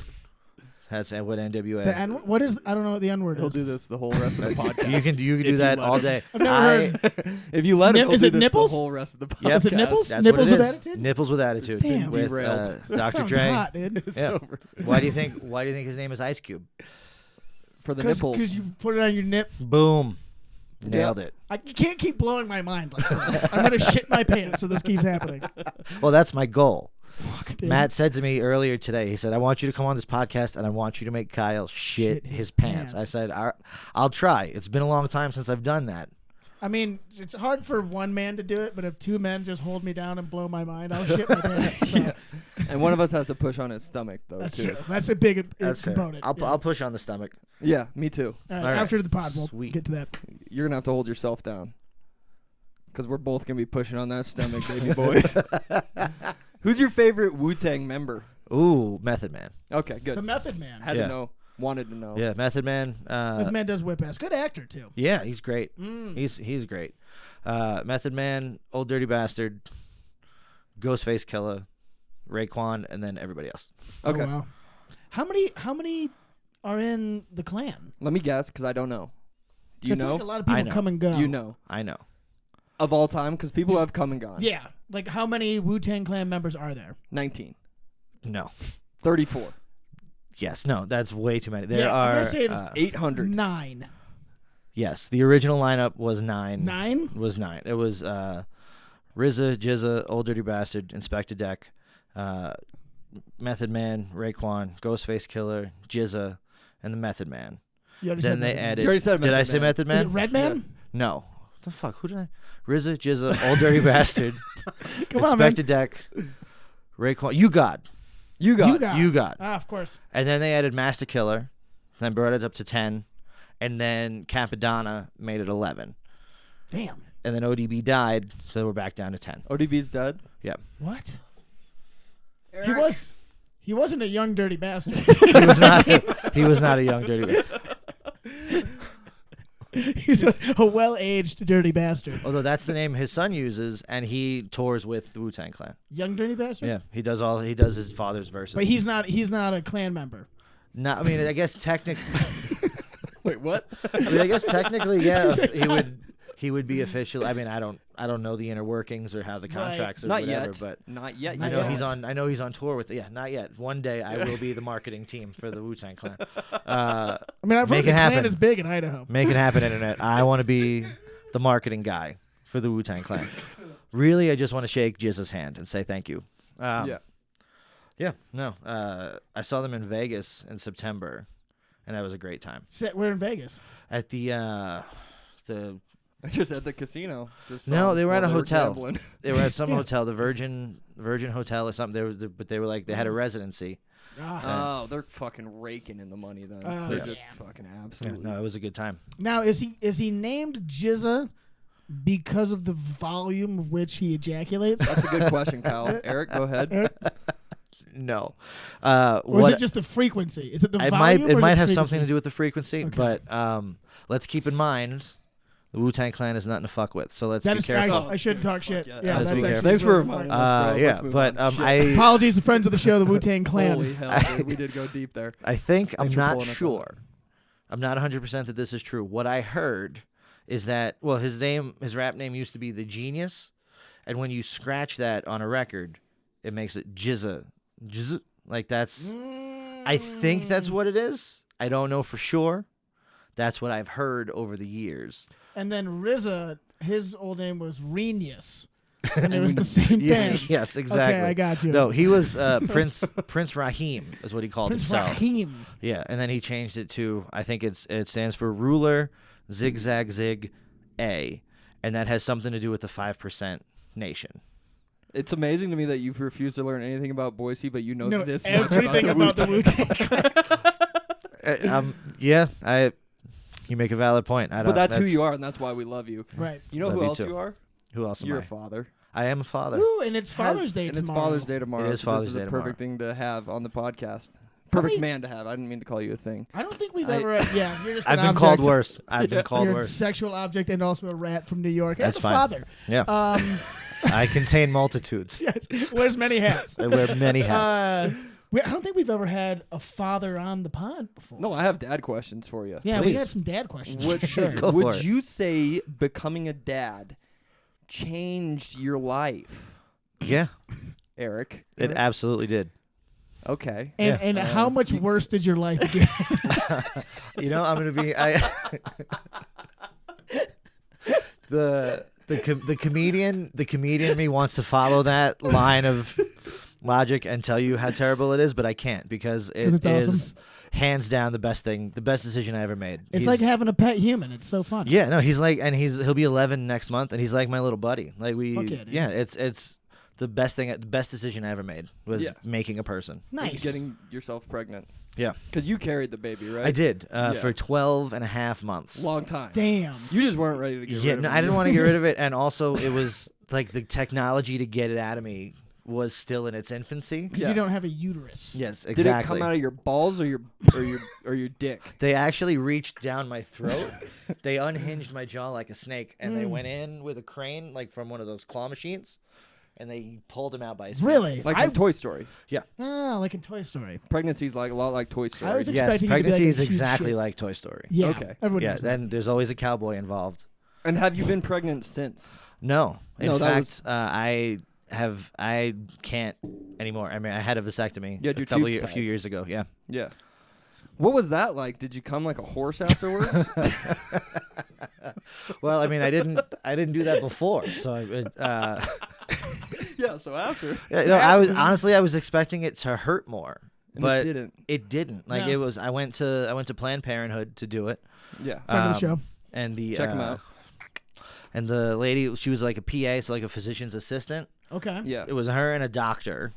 That's what NWA. The N. What is? I don't know what the N word He'll is. do this the whole rest of the podcast. You can do you that let all him. day. I've never heard. If you let him, he'll Is do it this nipples? the whole rest of the podcast. Yep. Is it nipples? That's Nipples what it with is. attitude? Nipples with attitude. Damn. With Derailed. That Dr. sounds Dre. hot, dude. It's Yeah. over. Why do you think his name is Ice Cube? For the nipples. Because you put it on your nip. Boom. Nailed it. You can't keep blowing my mind like this. I'm gonna shit my pants if this keeps happening. Well, that's my goal. Fuck, dude. Matt said to me earlier today, he said, I want you to come on this podcast and I want you to make Kyle shit his pants. I said, I'll try. It's been a long time since I've done that. I mean, it's hard for one man to do it, but if two men just hold me down and blow my mind, I'll shit my pants. So And one of us has to push on his stomach, though, that's too. true. That's a big That's fair. component. I'll, yeah. I'll push on the stomach. Yeah, me too. All right, all right. after the pod, we'll Sweet. get to that. You're going to have to hold yourself down. Because we're both going to be pushing on that stomach, baby boy. Who's your favorite Wu-Tang member? Ooh, Method Man. Okay, good. The Method Man. Had Yeah. to know. Wanted to know. Yeah, Method Man. Method Man does whip ass. Good actor too. Yeah, he's great. Mm. He's great. Method Man, Old Dirty Bastard, Ghostface Killer, Raekwon, and then everybody else. Okay. Oh, wow. How many are in the clan? Let me guess, because I don't know. Do So you I feel know? like a lot of I people know. come and go. You know. I know. Of all time, because people have come and gone. Yeah. Like how many Wu-Tang Clan members are there? 19. No. 34. Yes. No. That's way too many. There Yeah, I'm are gonna say 800. 9. yes. The original lineup was 9. 9? Was 9. It was RZA, Jizza, Old Dirty Bastard, Inspector Deck, Method Man, Raekwon, Ghostface Killer, Jizza, and the Method Man. You already Then said they Method Man. added. You already said Did I Method say Man. Method Is it Man? Redman? No. What the fuck? Who did I? RZA, Jizza, Old Dirty Bastard, Come on, man. Inspector Deck, Raekwon. You got. You got. You got. Ah, of course. And then they added Master Killer, then brought it up to 10, and then Capadonna made it 11. Damn. And then ODB died, so we're back down to 10. ODB's dead? Yep. What? He wasn't a young dirty bastard. He was not. He was not a young dirty. He's a well-aged dirty bastard. Although that's the name his son uses, and he tours with the Wu-Tang Clan. Young dirty bastard? Yeah, he does his father's verses. But he's not a clan member. Not. I mean, I guess technically. Wait, what? I guess technically, yeah, he would be official. I mean, I don't know the inner workings or how the contracts or Not whatever, yet. but Not yet. Not I know yet. he's on tour with. Yeah, not yet. One day I will be the marketing team for the Wu-Tang Clan. I mean, I've heard Make the it clan happen. is big in Idaho. Make it happen, internet. I want to be the marketing guy for the Wu-Tang Clan. Really, I just want to shake Jizza's hand and say thank you. Yeah. Yeah. No. I saw them in Vegas in September, and that was a great time. We're in Vegas. At the Just at the casino. Just No, saw they were while at a hotel. gambling. They were at some hotel, the Virgin Hotel or something. But they were like they had a residency. Ah. Oh, they're fucking raking in the money then. Oh, They're yeah. just fucking Yeah, absolutely. no, it was a good time. Now, is he named Jizza because of the volume of which he ejaculates? That's a good question, Kyle. Eric, go ahead. Or No. is it just the frequency? Is it the It volume? might or is have frequency? something to do with the frequency, Okay. but let's keep in mind the Wu-Tang Clan is nothing to fuck with. So let's That be is careful. I shouldn't talk shit. yeah. Yeah, Let's that's be actually careful. Thanks for really reminding important. us, bro. Yeah, Let's move but on. Shit. I Apologies to friends of the show, the Wu-Tang Clan. Holy hell, dude, we did go deep there. think I'm Thanks for not pulling us sure. I'm not 100% that this is true. What I heard is that his rap name used to be The Genius, and when you scratch that on a record, it makes it Jizza Like that's. I think that's what it is. I don't know for sure. That's what I've heard over the years. And then RZA, his old name was Renius. And it was the same Yeah, thing. yes, exactly. Okay, I got you. No, he was Prince Raheem is what he called Prince himself. Raheem. Yeah, and then he changed it to, I think it stands for ruler, zigzag, zig, A. And that has something to do with the 5% nation. It's amazing to me that you've refused to learn anything about Boise, but you know this much everything about the Wu-Tang. Wu-Tang. You make a valid point. But that's who you are, and that's why we love you. Right. You know Love who you else too. you are? Who else am You're I? a father. I am a father. Ooh, and it's Father's Day and tomorrow. it's Father's Day tomorrow. It is so Father's this Day is a tomorrow. perfect thing to have on the podcast. How Perfect many- man to have. I didn't mean to call you a thing. I don't think we've ever. Yeah, you're just. I've an been called object. worse. I've been called You're a worse. sexual object and also a rat from New York. That's and a fine. father. Yeah. I contain multitudes. Yes, wears many hats. I wear many hats. I don't think we've ever had a father on the pod before. No, I have dad questions for you. Yeah, we Please. got some dad questions. Would, for sure. Go for would it. you say becoming a dad changed your life, Yeah, Eric? it absolutely did. Okay. And, Yeah. and how much worse did your life get? You know, I'm gonna be the comedian in me wants to follow that line of logic and tell you how terrible it is, but I can't because it 'Cause it's is awesome. hands down the best decision I ever made. It's He's- like having a pet human. It's so fun. yeah, no, he's like, and he'll be 11 next month, and he's like my little buddy. Like Fuck yeah, dude. it's the best decision I ever made was Yeah. making a person. Nice. Getting yourself pregnant. Yeah, Because you carried the baby, right? I did Yeah. for 12 and a half months. Long time. Damn. You just weren't ready to get Yeah, rid of no, it. I didn't want to get rid of it, and also it was like the technology to get it out of me was still in its infancy. Because Yeah. you don't have a uterus. Yes, Did exactly. it come out of your balls or your dick? They actually reached down my throat. They unhinged my jaw like a snake, and they went in with a crane, like from one of those claw machines, and they pulled him out by his feet. Really? Like in Toy Story. Like in Toy Story. Pregnancy's like a lot like Toy Story. I was Yes, expecting it to be pregnancy like a is huge exactly shit. like Toy Story. Yeah. Okay. Everyone Yeah, knows that. then there's always a cowboy involved. And have you been pregnant since? No, in No, that fact, I can't anymore. I mean, I had a vasectomy You had your a tubes few tied. years ago. Yeah. Yeah. What was that like? Did you come like a horse afterwards? Well, I mean, I didn't do that before, so Yeah. So after. yeah, no, I was expecting it to hurt more, And but it didn't. It didn't. Like No. it was. I went to Planned Parenthood to do it. Yeah. Friend of the show. And the Check 'em out. And the lady, she was like a PA, so like a physician's assistant. Okay. Yeah. It was her and a doctor.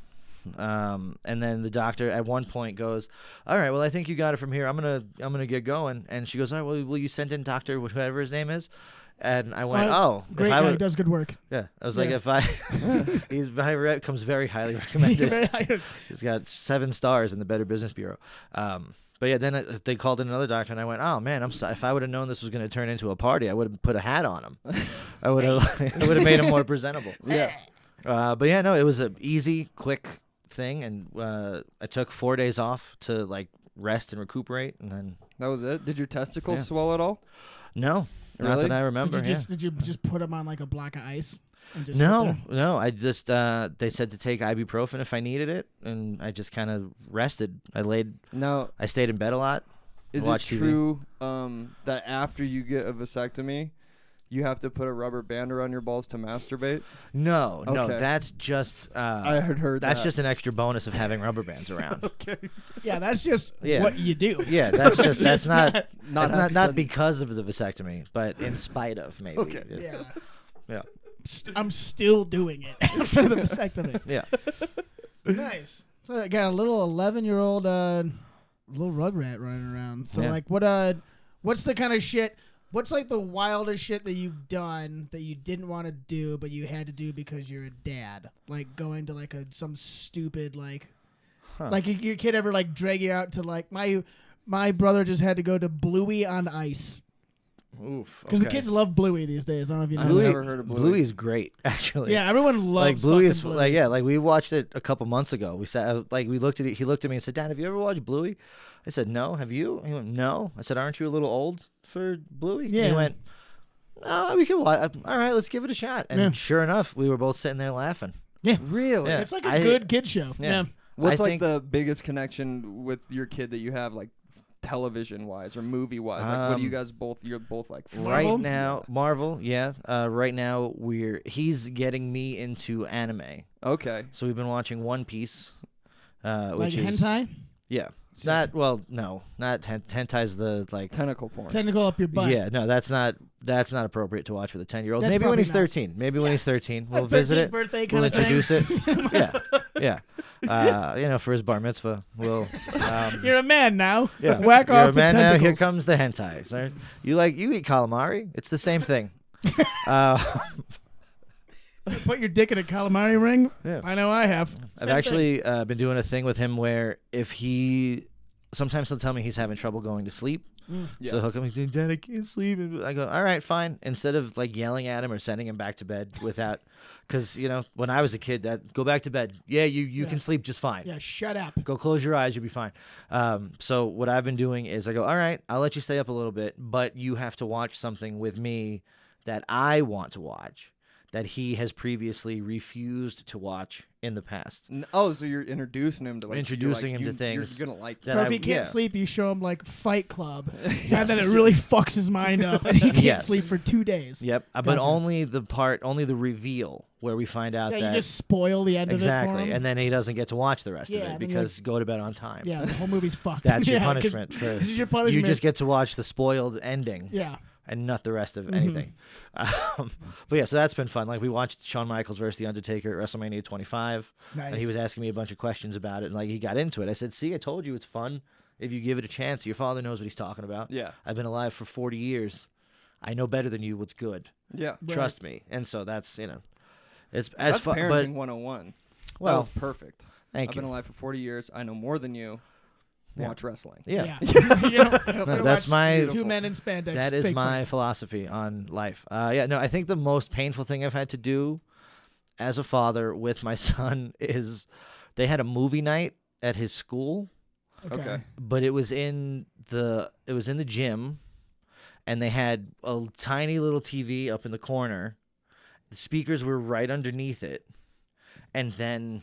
And then the doctor at one point goes, "All right, well, I think you got it from here. I'm gonna get going." And she goes, "All right, well, will you send in Doctor whoever his name is?" And I went, "Oh, Great if I guy. would, Does good work. yeah." I was like, Yeah. "If I, comes very highly recommended. He's got 7 stars in the Better Business Bureau." But yeah, then they called in another doctor, and I went, "Oh man, I'm sorry. If I would have known this was going to turn into a party, I would have put a hat on him. I would have made him more presentable." Yeah. But yeah, no, it was an easy, quick thing, and I took 4 days off to like rest and recuperate, and then That was it. Did your testicles Yeah. swell at all? no, not Really? that I remember. Did you just put him on like a block of ice? And just No, sit there? no. I just they said to take ibuprofen if I needed it, and I just kind of rested. Now, I stayed in bed a lot. is it Watch TV. true that after you get a vasectomy, you have to put a rubber band around your balls to masturbate? No, Okay. that's just I had heard that's that. just an extra bonus of having rubber bands around. Yeah, that's just Yeah. what you do. Yeah, that's just that's not Not not because of the vasectomy, but in spite of maybe. Okay. Yeah. Yeah. I'm still doing it after the vasectomy. Yeah. Nice. So I got a little 11-year-old little rugrat running around. So Yeah. like what's the kind of shit? What's like the wildest shit that you've done that you didn't want to do but you had to do because you're a dad? Like going to like some stupid like like your kid ever like drag you out to like my brother just had to go to Bluey on ice. Oof. Because the kids love Bluey these days. I don't know if you know. Bluey- that. never heard of Bluey. Bluey is great, actually. Yeah, everyone loves like Bluey is fucking like like we watched it a couple months ago. We sat like we looked at it. He looked at me and said, "Dad, have you ever watched Bluey?" I said, "No. Have you?" He went, "No." I said, "Aren't you a little old for Bluey?" Yeah. He went, "No, we can watch. All right, let's give it a shot." And Yeah. sure enough, we were both sitting there laughing. Yeah. Really? Yeah. It's like a good kid show. Yeah. What's I like think, the biggest connection with your kid that you have, like television wise or movie wise? Like, what do you guys both? You're both like Marvel? right now, Marvel. Yeah. Right now, he's getting me into anime. Okay. So we've been watching One Piece, Like which is hentai? yeah. Sick. Not hentai's the like. Tentacle porn. Tentacle up your butt. Yeah, no, that's not appropriate to watch for the 10-year-old. That's Maybe when probably he's not. 13. Maybe when he's 13, we'll Like visit 13th it. birthday We'll kind of introduce thing. it. Yeah. For his bar mitzvah, we'll. You're a man now. Yeah. Whack You're off a the man now. tentacles. Here comes the hentai. So you eat calamari? It's the same thing. Put your dick in a calamari ring? Yeah. I know I have. I've Same actually been doing a thing with him where sometimes he'll tell me he's having trouble going to sleep. Yeah. So he'll come and Dad, I can't sleep. And I go, all right, fine. Instead of like yelling at him or sending him back to bed because when I was a kid, go back to bed. Yeah, you can sleep just fine. Yeah, shut up. Go close your eyes, you'll be fine. So what I've been doing is I go, all right, I'll let you stay up a little bit, but you have to watch something with me that I want to watch that he has previously refused to watch in the past. Oh, so you're introducing him to like Introducing him to things you're gonna like. that So if I- he can't yeah. sleep, you show him like Fight Club, and then it really fucks his mind up, and he can't Yes. sleep for 2 days. Yep, but Gotcha. only the reveal where we find out Yeah, that you just spoil the end of it for exactly, him. and then he doesn't get to watch the rest Yeah, of and it then because go to bed on time. yeah, the whole movie's fucked. That's your Yeah, 'cause punishment for This is your punishment. you just get to watch the spoiled ending. Yeah. And not the rest of anything. But yeah, so that's been fun. Like we watched Shawn Michaels versus The Undertaker at WrestleMania 25. Nice. And he was asking me a bunch of questions about it. And like he got into it. I said, see, I told you it's fun if you give it a chance. Your father knows what he's talking about. Yeah. I've been alive for 40 years. I know better than you what's good. Yeah. Right. Trust me. And so that's, it's as That's fun. parenting But 101. well, that was perfect. thank I've you. been alive for 40 years. I know more than you. Yeah. Watch wrestling. Yeah. That's That's my- two men in spandex. That is fake my fight. philosophy on life. I think the most painful thing I've had to do as a father with my son is they had a movie night at his school, Okay. but it was in the gym, and they had a tiny little TV up in the corner. The speakers were right underneath it, and then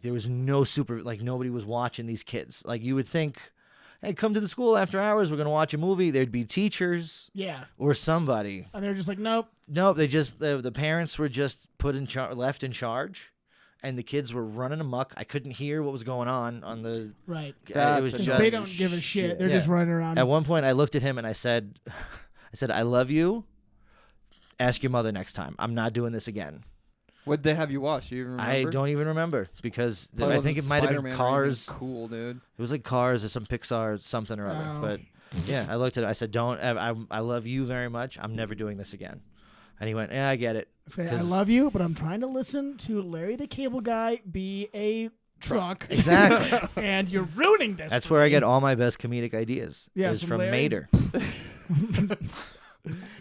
there was no nobody was watching these kids. Like you would think, hey, come to the school after hours. We're gonna watch a movie. There'd be teachers Yeah. or somebody. And they're just like, nope. Nope, they just the parents were just left in charge, and the kids were running amok. I couldn't hear what was going on the. Right. It That's was Because just. they don't give a shit. They're Yeah. just running around. At one point, I looked at him and I said, I love you. Ask your mother next time. I'm not doing this again. What'd they have you watch? Do you even remember? I don't even remember because Probably I think it wasn't might have been Spider-Man or Cars. anything cool, dude. It was like Cars or some Pixar something or other. Oh. But yeah, I looked at it. I said, "Don't. I love you very much. I'm never doing this again." And he went, "Yeah, I get it." Say, I 'Cause- love you, but I'm trying to listen to Larry the Cable Guy be a truck. Exactly. And you're ruining this. That's for where I me. get all my best comedic ideas. Yeah, is from from Larry. Mater. Everyone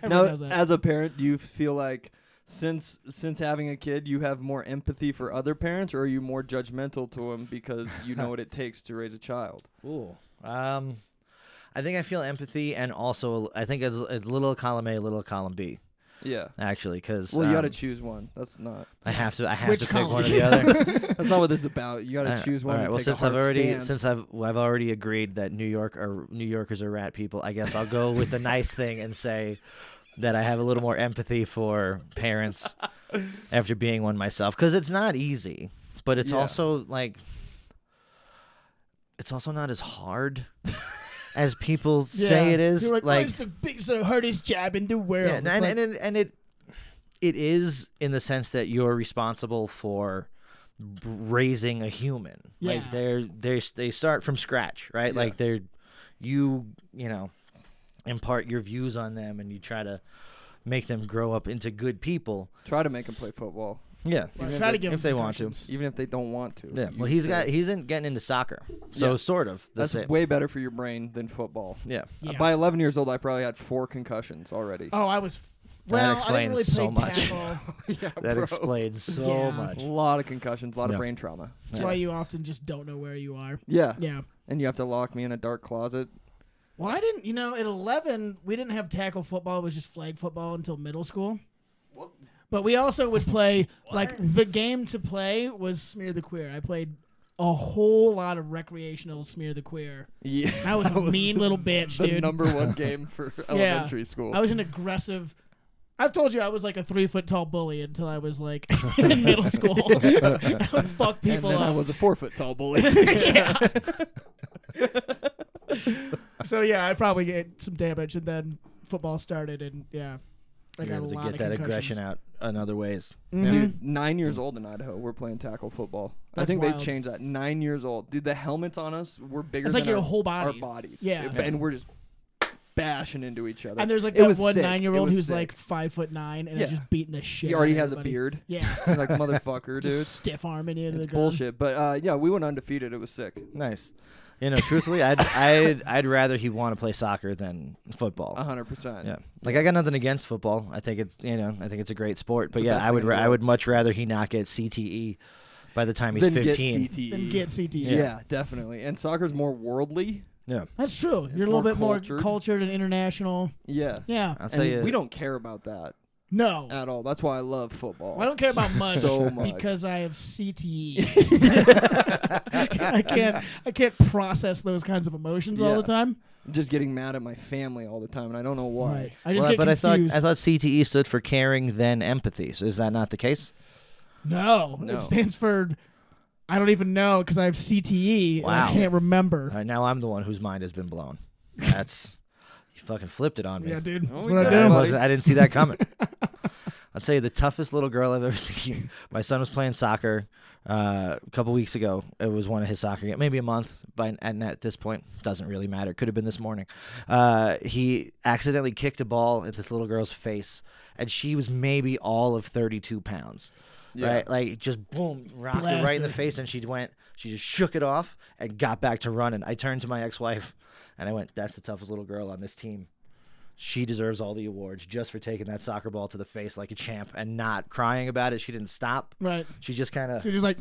Now, knows that. as a parent, do you feel like since having a kid, you have more empathy for other parents, or are you more judgmental to them because you know what it takes to raise a child? Ooh. I think I feel empathy, and also I think it's little column A, little column B. Yeah. Actually, because Well, you got to choose one. That's not. I have to Which pick column? one or the other. That's not what this is about. You got to choose one. All right. And Well, take since a hard I've already agreed that New Yorkers are rat people, I guess I'll go with the nice thing and say that I have a little more empathy for parents after being one myself, because it's not easy, but it's Yeah. also it's also not as hard as people say it is. You're like, oh, it's the hardest job in the world. Yeah, It's and like, it is in the sense that you're responsible for raising a human. Like Yeah. they start from scratch, right? Yeah. Like you impart your views on them, and you try to make them grow up into good people. Try to make them play football, Yeah, well, even try if to they- give if them they want to. concussions. even if they don't want to. Yeah. You Well, say- he's getting into soccer, so Yeah. sort of the That's same. way better for your brain than football. Yeah. Yeah. By 11 years old, I probably had 4 concussions already. Oh, I was. That Well, I didn't explains really so play much. tackle. Yeah, That bro. explains so Yeah. much. A lot of concussions, a lot Yeah. of brain trauma. That's why you often just don't know where you are. Yeah. Yeah. And you have to lock me in a dark closet. Well, I didn't. At 11, we didn't have tackle football. It was just flag football until middle school. But we also would play, like, the game to play was Smear the Queer. I played a whole lot of recreational Smear the Queer. Yeah, I was a mean little bitch, the dude. number one game for elementary school. I was an aggressive. I've told you I was like a 3-foot-tall bully until I was like in middle school. I would fuck and people then I up. was a 4-foot-tall bully. So yeah, I probably get some damage, and then football started, and I You're got a able to lot get of that concussions. aggression out in other ways. Dude, 9 years old in Idaho, we're playing tackle football. I That's think wild. they changed that. 9 years old. Dude, the helmets on us were bigger It's than like your our, whole our body. bodies. Yeah. And we're just bashing into each other. And there's like It that was one sick. It 9-year-old was who's sick. like 5'9" and Yeah. is just beating the shit. He already out of has a everybody. beard. Yeah, He's like, motherfucker, dude. just stiff arming you into It's the ground. bullshit. But yeah, we went undefeated. It was sick. Nice. You know, truthfully, I'd rather he want to play soccer than football. 100%. Yeah, like I got nothing against football. I think it's I think it's a great sport. But the yeah, best I thing would in the I world. would much rather he not get CTE by the time he's Then 15. get CTE. Then get CTE. Yeah, definitely. And soccer's more worldly. Yeah, That's true. You're a more little bit cultured. more cultured and international. Yeah. Yeah. I'll tell And you. we don't care about that No. at all. That's why I love football. Well, I don't care about much, So much. because I have CTE. I can't process those kinds of emotions all Yeah. the time. I'm just getting mad at my family all the time, and I don't know why. Right. I just Well, get but confused. I thought CTE stood for caring then empathy. So is that not the case? No, No. it stands for I don't even know because I have CTE. And Wow. I can't remember. All right, now I'm the one whose mind has been blown. That's you fucking flipped it on me. Yeah, dude. Oh, That's we what got I it, do. buddy. I didn't see that coming. I'll tell you, the toughest little girl I've ever seen. My son was playing soccer a couple weeks ago. It was one of his soccer games, maybe a month. And at this point, doesn't really matter. Could have been this morning. He accidentally kicked a ball at this little girl's face, and she was maybe all of 32 pounds. Yeah. Right, like just boom, rocked her Blast right in the her. face, and she just shook it off and got back to running. I turned to my ex-wife, and I went, "That's the toughest little girl on this team. She deserves all the awards just for taking that soccer ball to the face like a champ and not crying about it. She didn't stop. Right. She just kind of You're just like,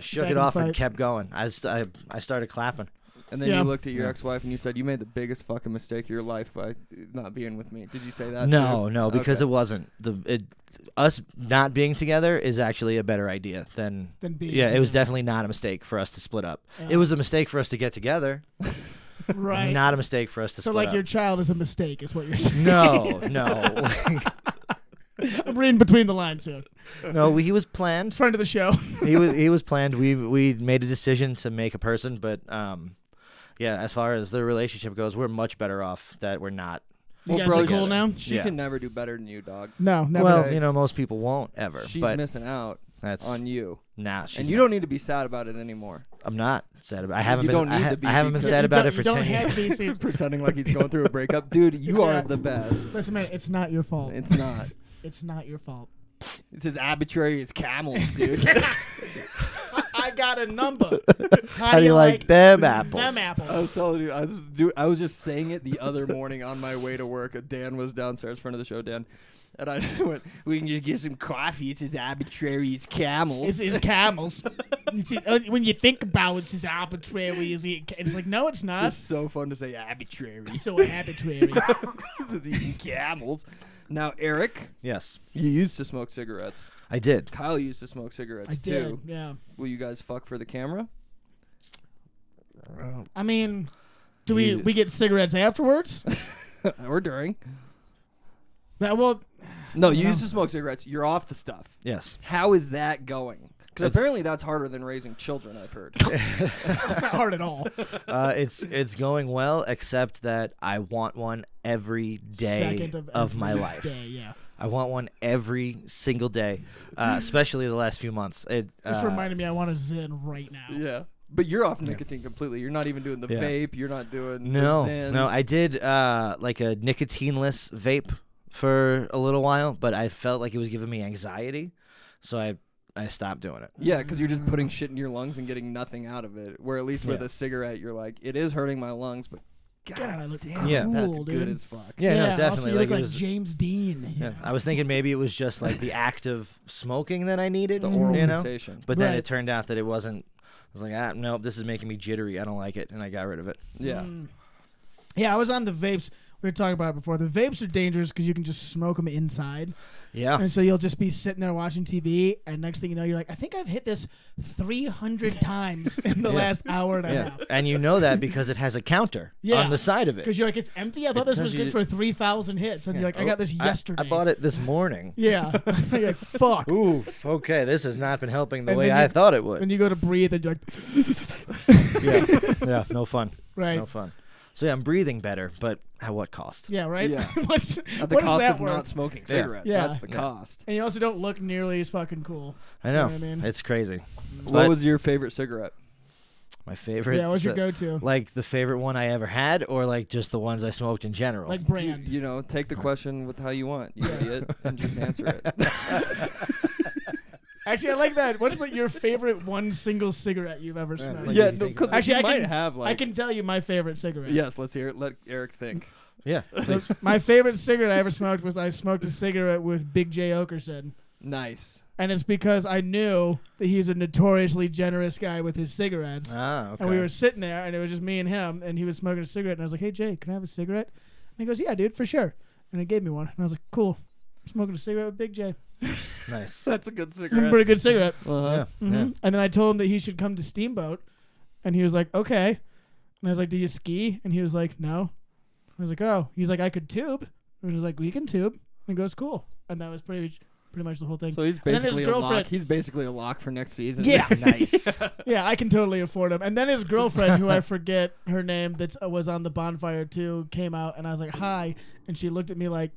shook back it in off the and fight. kept going. I started clapping. And then Yeah. you looked at your Yeah. ex-wife and you said, you made the biggest fucking mistake of your life by not being with me. Did you say that? No, too? no, because Okay. it wasn't. Us not being together is actually a better idea than Than being Yeah, it was together. definitely not a mistake for us to split up. Yeah. It was a mistake for us to get together. right. Not a mistake for us to So split like up. your child is a mistake, is what you're saying. No, no. I'm reading between the lines here. No, he was planned. Friend of the show. He was planned. We made a decision to make a person, but yeah, as far as the relationship goes, we're much better off that we're not. You guys bro, are cool now? She Yeah. can never do better than you, dog. No, never. Well, you know, most people won't ever. She's but missing out that's on you. nah. She's And you not. don't need to be sad about it anymore. I'm not sad about. I haven't You been. don't need to be I haven't been because- sad You about don't- it for you don't 10 have years. to be- Pretending like he's going through a breakup. Dude, you are not- the best. Listen, man, it's not your fault. It's not. It's not your fault. It's as arbitrary as camels, dude. I got a number. How do you like them apples? Them I apples. was telling you, I was just saying it the other morning on my way to work. Dan was downstairs, friend of the show, Dan. And I just went, we can just get some coffee. It's as arbitrary as camels. It's camels. You see, when you think about it, it's as arbitrary as it's like, no, it's not. It's just so fun to say arbitrary. It's so arbitrary. It's eating camels. Now, Eric, Yes, you used to smoke cigarettes. I did. Kyle used to smoke cigarettes I too. did, yeah. Will you guys fuck for the camera? I mean, do we get cigarettes afterwards? Or during? That well, No, you used to smoke cigarettes. You're off the stuff. Yes. How is that going? Because It's- apparently that's harder than raising children, I've heard. it's not hard at all. It's going well, except that I want one every day Second of my every life. day, yeah. I want one every single day, especially the last few months. It This reminded me I want a Zyn right now. Yeah. But you're off nicotine completely. You're not even doing the Yeah. vape. You're not doing No, the Zins. no. I did like a nicotineless vape for a little while, but I felt like it was giving me anxiety, so I stopped doing it. Yeah, because you're just putting shit in your lungs and getting nothing out of it. Where at least with Yeah. a cigarette, you're like, it is hurting my lungs, but God, I look damn, Yeah. that's cool, good dude. as fuck. Yeah, no, Also, definitely. you Like look it like was, James Dean. yeah. I was thinking maybe it was just like the act of smoking that I needed, The oral you know. fixation. But then Right. it turned out that it wasn't. I was like, nope, this is making me jittery. I don't like it, and I got rid of it. Yeah. Yeah, I was on the vapes. we were talking about it before. The vapes are dangerous because you can just smoke them inside. Yeah. And so you'll just be sitting there watching TV, and next thing you know, you're like, I think I've hit this 300 times in the last hour and a half. And you know that because it has a counter on the side of it. Because you're like, it's empty? I thought this was good for 3,000 hits. And you're like, I got this yesterday. I bought it this morning. Yeah. You're like, fuck. Oof. Okay, this has not been helping the And way then I thought it would. And you go to breathe, and you're like, Yeah, no fun. right. No fun. So yeah, I'm breathing better, but at what cost? Yeah, right? Yeah. What's, At the what does cost that of worth? not smoking cigarettes. Yeah. That's the cost. And you also don't look nearly as fucking cool. I know. You know what I mean? It's crazy. What But was your favorite cigarette? my favorite? Yeah, what's your go-to? Like the favorite one I ever had, or like just the ones I smoked in general? Like brand. You know, take the question with how you want, you idiot, and just answer it. Actually, I like that. What's your favorite one single cigarette you've ever smoked? Like, Yeah, what do you no, think because about Actually, you I might can- have like. I can tell you my favorite cigarette. Yes, let's hear it. Let Eric think. yeah. Please. My favorite cigarette I ever smoked was I smoked a cigarette with Big J. Okerson. Nice. And it's because I knew that he's a notoriously generous guy with his cigarettes. Okay. And we were sitting there, and it was just me and him, and he was smoking a cigarette. And I was like, hey, Jay, can I have a cigarette? And he goes, yeah, dude, for sure. And he gave me one. And I was like, cool. I'm smoking a cigarette with Big J. Nice. That's a good Mm, cigarette. Pretty good cigarette. Uh-huh. Yeah. Mhm. Yeah. And then I told him that he should come to Steamboat. And he was like, okay. And I was like, do you ski? And he was like, no. I was like, oh. He's like, I could tube. And he was like, we can tube. And he goes, cool. And that was pretty much the whole thing. So he's And then his basically a lock. girlfriend- He's basically a lock for next season. Yeah. Nice. Yeah, I can totally afford him. And then his girlfriend, who I forget her name, that was on the bonfire too, came out, and I was like, hi. And she looked at me like,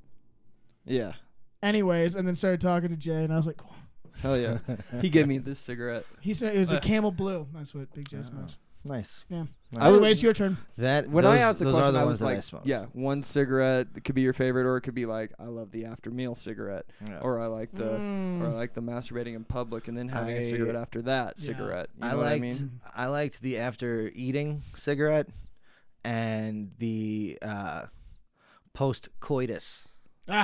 Yeah. anyways, and then started talking to Jay, and I was like, cool. Hell yeah. He gave me this cigarette. He said it was a Camel Blue. That's what Big J smokes. Nice. Yeah. I was- Anyways, your turn. That When I asked the those question, are the I ones was that I like, smoked. yeah, one cigarette it could be your favorite, or it could be like, I love the after meal cigarette, Yeah. or I like the, or I like the masturbating in public and then having a cigarette after that Yeah. cigarette. You I know what liked I mean? I liked the after eating cigarette and the post coitus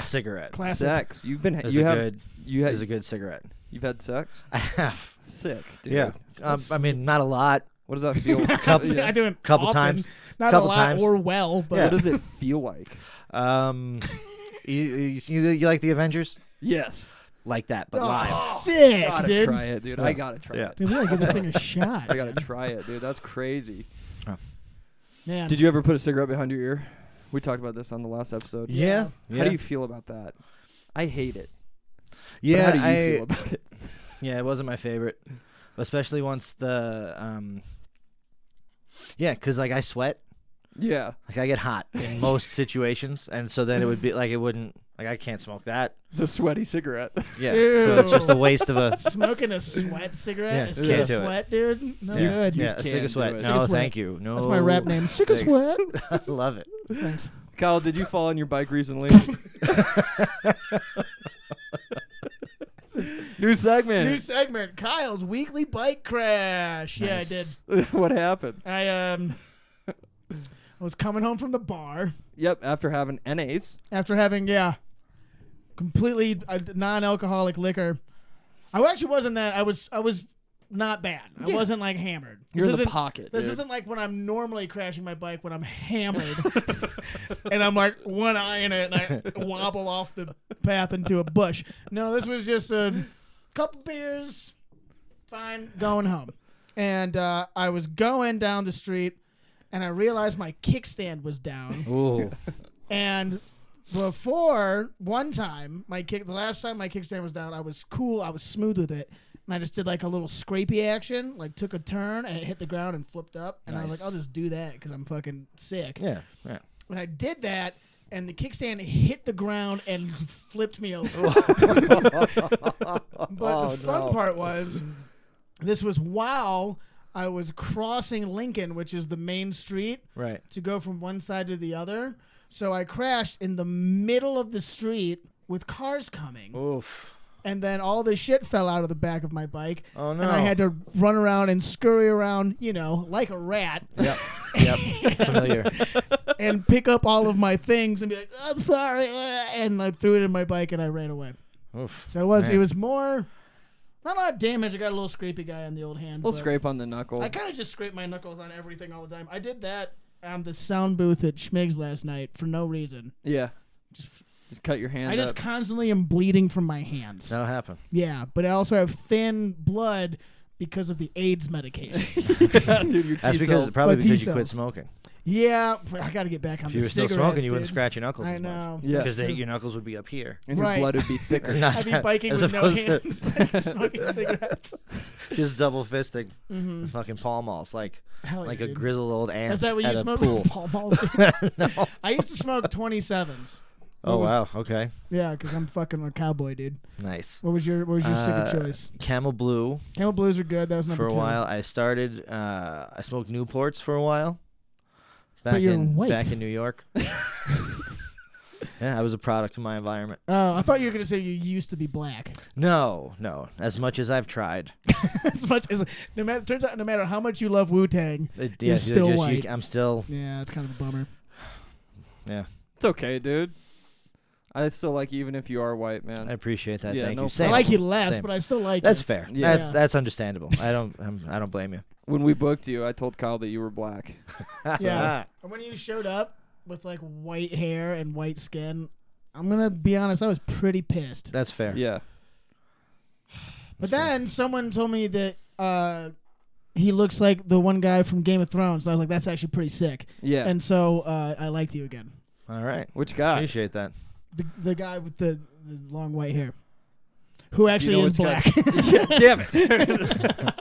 cigarette. classic. Sex. You've been. Is You a have. good. You had. Is a good cigarette. You've had sex. I have. Sick. Dude. Yeah. I mean, not a lot. What does that feel? I do it Couple often. times. Not Couple a lot times. or well, but Yeah. What does it feel like? You like the Avengers? Yes. Like that, but live. sick, Gotta dude. try it, dude. Yeah. I gotta try Yeah. it. Dude, we gotta give this thing a shot. I gotta try it, dude. That's crazy. Man. Did you ever put a cigarette behind your ear? We talked about this on the last episode. Yeah. How do you feel about that? I hate it. But Yeah, how do you feel about it? Yeah, it wasn't my favorite, especially once the yeah, because like I sweat, Yeah. like I get hot in most situations, and so then it would be like it wouldn't like I can't smoke that. It's a sweaty cigarette. Yeah, so it's just a waste of a Smoking a sweat cigarette? Yeah, A can't cig of do it. sweat, dude? No yeah, good. yeah, a can't cig do of sweat. it. No, Cig of sweat. thank you. No, That's my rap name. Sick of thanks. sweat. I love it. Thanks. Kyle, did you fall on your bike recently? New segment. New segment. Kyle's weekly bike crash. Yeah, I did. What happened? I was coming home from the bar Yep, after having NAs. after having completely non-alcoholic liquor. I actually wasn't that. I was not bad. I Yeah. wasn't like hammered. You're in the isn't- pocket. This dude. isn't like when I'm normally crashing my bike when I'm hammered and I'm like one eye in it and I wobble off the path into a bush. No, this was just a couple beers, fine, going home. And I was going down the street and I realized my kickstand was down. Ooh, And before one time, the last time my kickstand was down, I was cool, I was smooth with it. And I just did like a little scrapey action, like took a turn and it hit the ground and flipped up. And I was Nice. like, I'll just do that because I'm fucking sick. yeah, yeah. And I did that, and the kickstand hit the ground and flipped me over. But the fun part was, this was while I was crossing Lincoln, which is the main street, Right. to go from one side to the other. So I crashed in the middle of the street with cars coming. Oof. And then all the shit fell out of the back of my bike. Oh no. And I had to run around and scurry around, like a rat. Yep. Yep. Familiar. And pick up all of my things and be like, I'm sorry. And I threw it in my bike and I ran away. Oof. So it Man. was more, not a lot of damage. I got a little scrapey guy on the old hand. little but scrape on the knuckle. I kind of just scrape my knuckles on everything all the time. I did that on the sound booth at Schmig's last night for no reason. Yeah. Just cut your hand I just up. constantly am bleeding from my hands. That'll happen. Yeah, but I also have thin blood because of the AIDS medication. Dude, your That's T-cells. probably My because you quit T-cells. smoking. Yeah, I got to get back on If the you were still cigarettes, smoking, you wouldn't dude. scratch your knuckles I as much. know. Yeah. Because your knuckles would be up here. And your Right. blood would be thicker. Not I'd be that- biking as with no opposed to hands, smoking cigarettes. just double fisting Mm-hmm. fucking Pall Malls like Hell a yeah, dude. grizzled old ant Is that what at you a smoke? pool. Pall Malls? No. I used to smoke 27s. Oh What was- wow. Okay. Yeah, because I'm fucking a cowboy, dude. Nice. What was your cigarette choice? Camel Blue Camel Blues are good. That was number for a 2. while. I started. I smoked Newports for a while. But you're white. Back in New York. Yeah, I was a product of my environment. Oh, I thought you were gonna say you used to be black. No. As much as I've tried, As much as turns out, no matter how much you love Wu-Tang, it, You're still white. I'm still. yeah, it's kind of a bummer. Yeah, It's okay, dude. I still like you even if you are white, man. I appreciate that. Yeah, Thank no you. problem. Same. I like you less, Same. but I still like That's you. fair. Yeah. That's understandable. I don't blame you. When we booked you, I told Kyle that you were black. Yeah. And when you showed up with like white hair and white skin, I'm gonna be honest, I was pretty pissed. That's fair. Yeah. But then someone told me that he looks like the one guy from Game of Thrones. And I was like, that's actually pretty sick. Yeah. And so I liked you again. All right. Which guy? Appreciate that. The guy with the long white hair, who actually know is which guy- black. Yeah, damn it.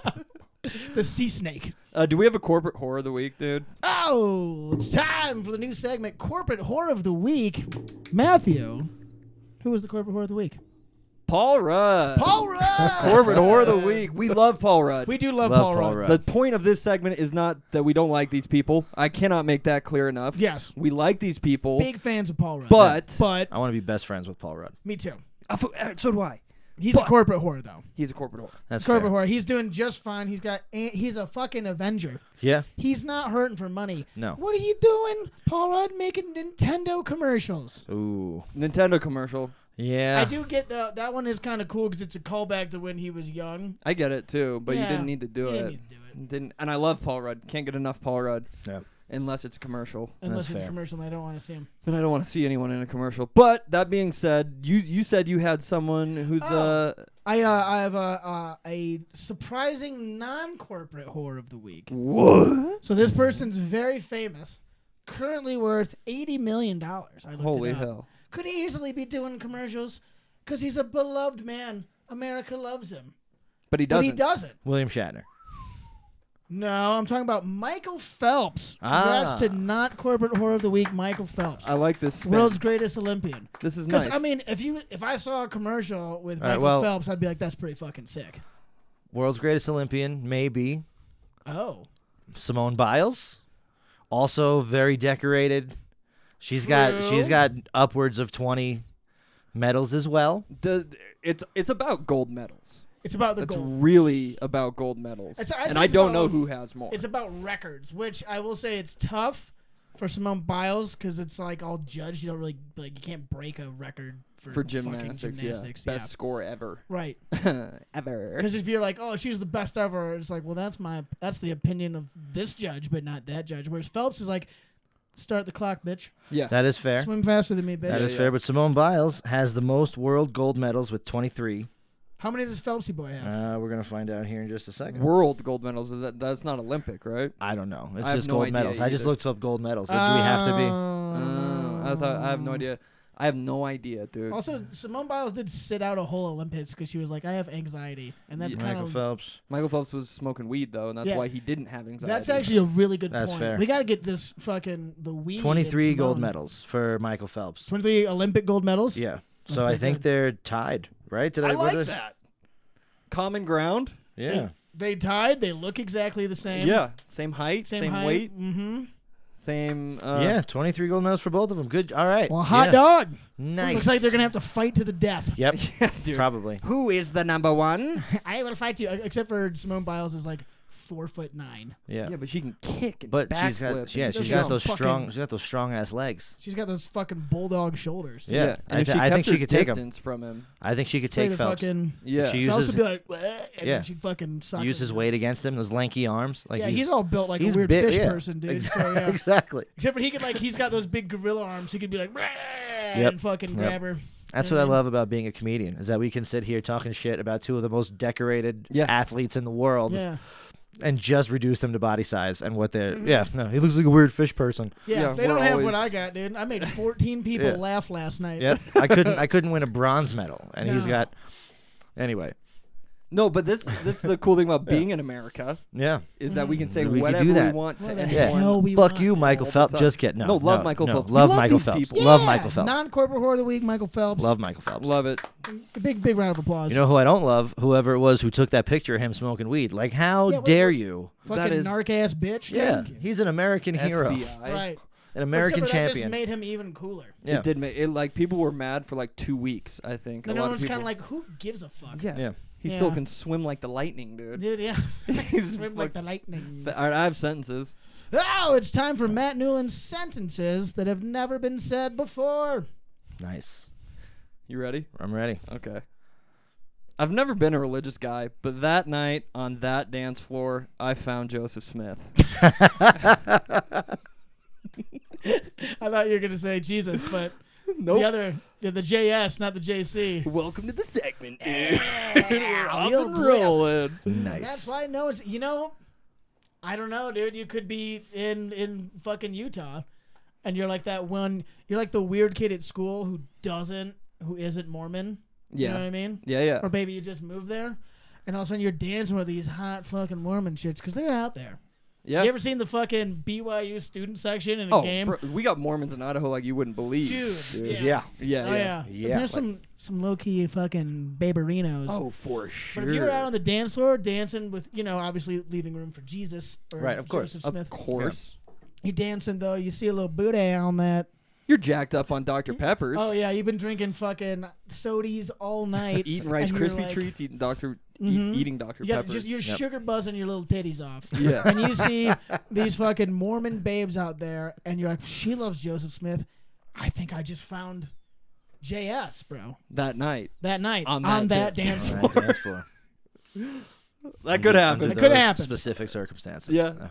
The sea snake. Do we have a corporate horror of the week, dude? Oh, it's time for the new segment, Corporate Horror of the Week. Matthew, who was the Corporate Horror of the Week? Paul Rudd. Paul Rudd! Corporate horror of the week. We love Paul Rudd. We do love Love Paul Paul Rudd. Rudd. The point of this segment is not that we don't like these people. I cannot make that clear enough. Yes. We like these people. Big fans of Paul Rudd. But- But I want to be best friends with Paul Rudd. me too. So do I. He's a corporate horror, though. He's a corporate horror. That's Corporate fair. horror. He's doing just fine. He's a fucking Avenger. Yeah. He's not hurting for money. No. What are you doing, Paul Rudd, making Nintendo commercials? Ooh. Nintendo commercial. Yeah. I do get that one is kind of cool because it's a callback to when he was young. I get it too, but you Yeah. didn't need to do You it. didn't need to do it. Didn't, and I love Paul Rudd. Can't get enough Paul Rudd. Yeah. Unless it's a commercial. Unless That's it's a fair. commercial and I don't want to see him. Then I don't want to see anyone in a commercial. But that being said, you said you had someone who's I have a surprising non-corporate horror of the week. what? So this person's very famous, currently worth $80 million. I looked Holy it up. hell. Could easily be doing commercials because he's a beloved man. America loves him. But he But doesn't. he doesn't. William Shatner. No, I'm talking about Michael Phelps. Ah. Congrats to not corporate horror of the week, Michael Phelps. I like this spin. World's greatest Olympian. This is Because nice. I mean, if I saw a commercial with All right, Michael well- Phelps, I'd be like, that's pretty fucking sick. World's greatest Olympian, maybe. Oh. Simone Biles. Also very decorated. She's True. got upwards of 20 medals as well. It's about gold medals. It's about the It's gold. really about gold medals. I'd say and it's I don't about- know who has more. It's about records, which I will say it's tough for Simone Biles because it's like all judged. You don't really you can't break a record for fucking gymnastics, gymnastics. yeah. Best score ever. Right. Ever. Because if you're like, oh, she's the best ever, it's like, well, that's the opinion of this judge, but not that judge. Whereas Phelps is like, start the clock, bitch. Yeah. That is fair. Swim faster than me, bitch. That is yeah. fair. But Simone Biles has the most world gold medals with 23. How many does Phelpsy boy have? We're gonna find out here in just a second. World gold medals. That's not Olympic, right? I don't know. It's I have just no gold idea medals. I just either. looked up gold medals. Do we have to be? I have no idea. I have no idea, dude. Also, Simone Biles did sit out a whole Olympics because she was like, I have anxiety, and that's kind Michael of Phelps. Michael Phelps was smoking weed though, and that's Yeah. why he didn't have anxiety. that's actually a really good That's point. fair. We got to get this fucking the weed. 23 in gold Simone. medals for Michael Phelps. 23 Olympic gold medals. Yeah. That's So I pretty think good. they're tied, right? Did I what like that. Common ground. Yeah. They tied. They look exactly the same. Yeah. Same height. Same height. weight. Mm-hmm. Same. Yeah, 23 gold medals for both of them. Good. All right. Well, hot Yeah. dog. Nice. Looks like they're gonna have to fight to the death. Yep. Yeah, dude. Probably. Who is the number one? I will fight you. Except for Simone Biles is like 4'9". Yeah. Yeah, but she can kick and But she's got backflip. she's She got does those fucking- strong ass legs. She's got those fucking bulldog shoulders. Too. Yeah. And if she I kept think she her could take him. distance from him. I think she could Play take the Phelps. fucking. Yeah. She Phelps uses would be like, "Wah," and Yeah. then she'd fucking suck use her his nuts. weight against him. Those lanky arms. Like Yeah, he's all built like a he's weird big- fish yeah. person, dude. Exactly. So, yeah. Exactly. Except for he's got those big gorilla arms. He could be like, "Rah," and fucking grab her. That's what I love about being a comedian is that we can sit here talking shit about two of the most decorated athletes in the world Yeah. and just reduce them to body size and what they're he looks like a weird fish person. Yeah, Yeah, they don't we're have always- what I got, dude. I made 14 people Yeah. laugh last night. Yep. I couldn't win a bronze medal and he's No. got anyway. No, but that's the cool thing about being in America Yeah. is that we can say We can do whatever we that. want to What the anyone. hell we Fuck want. you, Michael all the Phelps. time. Just kidding. No, love Michael Phelps. Love We love Michael these Phelps. people. Love Michael Phelps. Non-corporate whore of the week, Michael Phelps. Love Michael Phelps. Love it. A big round of applause. You know who I don't love? Whoever it was who took that picture of him smoking weed. Like, how Yeah, what- dare what- you? fucking that is- narc ass bitch. Yeah, dude. he's an American hero, FBI. Right. an American Except for That champion. just made him even cooler. Yeah. It did make it like people were mad for like 2 weeks. I think. Then a lot everyone's of kind people. of like, who gives a fuck? yeah. Yeah. He Yeah. still can swim like the lightning, dude. Dude, yeah. He's Swim like the lightning. All right, I have sentences. Oh, it's time for Matt Newland's sentences that have never been said before. Nice. You ready? I'm ready. Okay. I've never been a religious guy, but that night on that dance floor, I found Joseph Smith. I thought you were going to say Jesus, but Nope. the JS, not the JC. Welcome to the segment, dude. Yeah, We're off real and bliss. rolling. Nice. That's why I know it's, I don't know, dude. You could be in fucking Utah, and you're like that one, you're like the weird kid at school who isn't Mormon. Yeah. You know what I mean? Yeah, yeah. Or maybe you just moved there, and all of a sudden you're dancing with these hot fucking Mormon shits, because they're out there. Yeah. You ever seen the fucking BYU student section in a game? Bro, we got Mormons in Idaho like you wouldn't believe. Dude, Yeah. Yeah, Oh, yeah. Yeah. There's some low-key fucking baberinos. Oh, for sure. But if you were out on the dance floor dancing with, obviously leaving room for Jesus or Right, of course. Joseph Smith. Of course. You dancing, though, you see a little booty on that. You're jacked up on Dr. Peppers. Oh, yeah, you've been drinking fucking sodies all night. Eating Rice and you're Krispie like- treats, eating Dr. Mhm. Eating Dr. You got Peppers. just you're sugar buzzing your little titties off. Yeah. And you see these fucking Mormon babes out there, and you're like, she loves Joseph Smith. I think I just found JS, bro. That night. That night On on that that dance All floor. right, dance floor. That could happen. Under It could those happen. Specific circumstances. Yeah.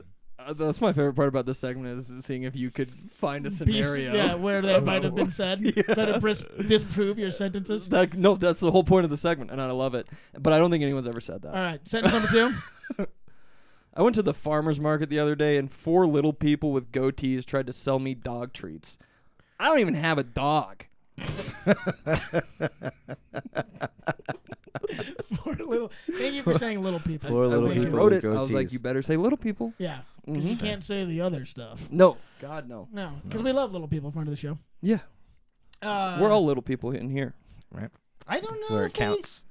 That's my favorite part about this segment is seeing if you could find a scenario. Yeah, where that might have been said. Yeah. Try to disprove your sentences. No, that's the whole point of the segment, and I love it. But I don't think anyone's ever said that. All right, sentence number 2. I went to the farmer's market the other day, and 4 little people with goatees tried to sell me dog treats. I don't even have a dog. Thank you for saying little people. Four little When I people wrote with it, I was like, goatees. you better say little people. Yeah, because you Mhm. can't say the other stuff. No. God, no. No, because we love little people. Friend of the show. Yeah. Uh, We're all little people in here. Right. I don't know Where if it counts.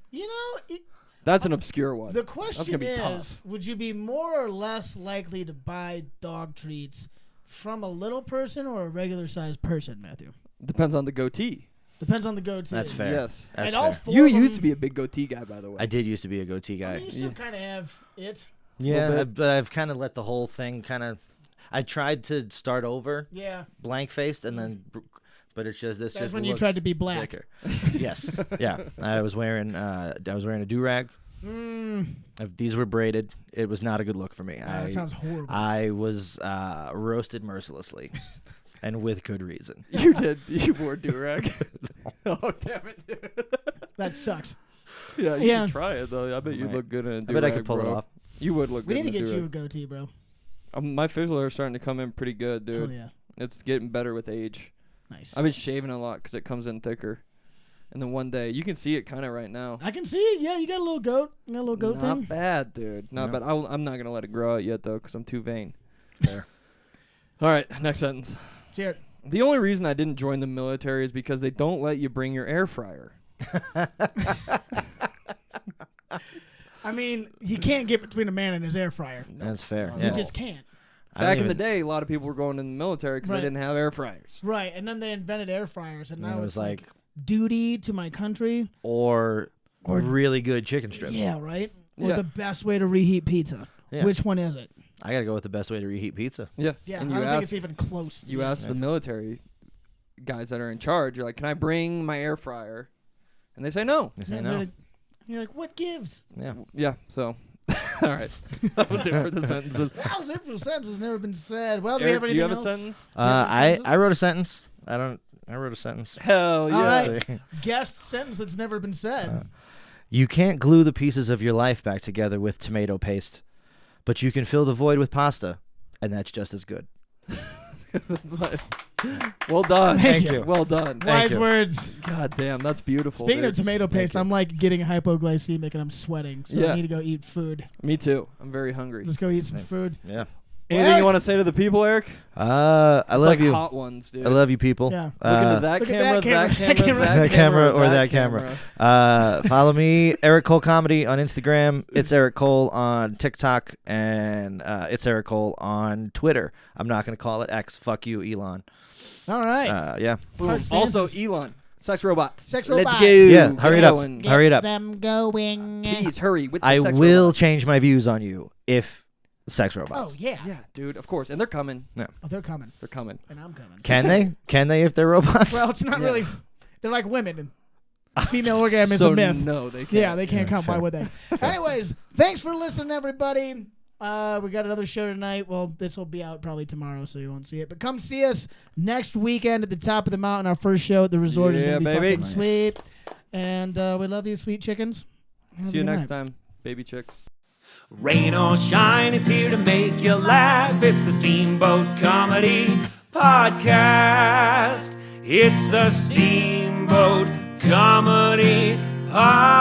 That's an obscure one. The That's question gonna be is, tough. would you be more or less likely to buy dog treats from a little person or a regular sized person, Matthew? Depends on the goatee. Depends on the goatee. That's fair. Yes. That's And all fair. 4 You of them, used to be a big goatee guy, by the way. I did used to be a goatee I guy. mean, you still Yeah. kind of have it. Yeah, Little bit. but I've kind of let the whole thing kind of. I tried to start over Yeah. blank faced and then, but it's just this. That's just when you looks tried to be black. thicker. Yes. Yeah. I was wearing a do rag. These were braided. It was not a good look for me. That sounds horrible. I was roasted mercilessly, and with good reason. You did. You wore do-rag. Oh, damn it, dude. That sucks. Yeah, you Yeah. should try it, though. I bet you Right. look good in a I do-rag, bet I could pull bro. it off. You would look We good need to in a get you a do-rag. goatee, bro. My facial hair is starting to come in pretty good, dude. Oh, yeah. It's getting better with age. Nice. I've been shaving a lot because it comes in thicker. And then one day, you can see it kind of right now. I can see it. Yeah, you got a little goat. You got a little goat Not thing. bad, dude. Not Yeah. bad. I'm not going to let it grow out yet, though, because I'm too vain. There. All right, next sentence. Jared. The only reason I didn't join the military is because they don't let you bring your air fryer. I mean, you can't get between a man and his air fryer. That's fair. No. You Yeah. just can't. I don't Back in the even- day, a lot of people were going in the military because Right. they didn't have air fryers. Right, and then they invented air fryers, and And now it it's was like like- duty to my country. or Or- really good chicken strips. Yeah, right. Or Yeah. the best way to reheat pizza. Yeah. Which one is it? I gotta go with the best way to reheat pizza. Yeah. Yeah, And I you don't think ask, it's even close. you ask the military guys that are in charge, you're like, can I bring my air fryer? And they say no. They say Yeah, no. you're like, what gives? Yeah. Yeah, so. All right. That was it for the sentences. That was it for the sentence has never been said. Well, do we Eric, have do you anything have a else? sentence? I wrote a sentence. I wrote a sentence. Hell yeah. All right. Guest sentence that's never been said. You can't glue the pieces of your life back together with tomato paste, but you can fill the void with pasta, and that's just as good. Well done. Thank you. Well done. Wise you. words. God damn, that's beautiful. Speaking dude. of tomato paste, you. I'm like getting hypoglycemic and I'm sweating, so Yeah. I need to go eat food. Me too. I'm very hungry. Let's go eat some food. Yeah. Anything Eric- you want to say to the people, Eric? I It's love like you. hot ones, dude. I love you, people. Yeah. Look into that Look at camera, that camera, that camera, that camera, or that camera. Follow me, Eric Cole Comedy on Instagram. It's Eric Cole on TikTok, and it's Eric Cole on Twitter. I'm not going to call it X. Fuck you, Elon. All right. Yeah. Boom. Heart Also, stances. Elon. Sex robots. Sex Let's robots. go. Yeah, hurry it up. Going. Hurry it up. them going. Please hurry with the I sex will robots. change my views on you if sex Oh, robots. yeah. Yeah, dude. Of course, and they're coming. Oh, they're coming. They're coming. And I'm coming. Can they? Can they if they're robots? Well, it's not Yeah. really. They're like women. And female orgasm is so a myth. No, they can't. Yeah, they can't come. Why fair. would they? Anyways, thanks for listening, everybody. We got another show tonight. Well, this will be out probably tomorrow, so you won't see it. But come see us next weekend at the top of the mountain. Our first show at the resort is Yeah, going to be baby. fucking Nice. sweet. And we love you, sweet chickens. Have a See you good next night. time, baby chicks. Rain or shine, it's here to make you laugh. It's the Steamboat Comedy Podcast. It's the Steamboat Comedy Podcast.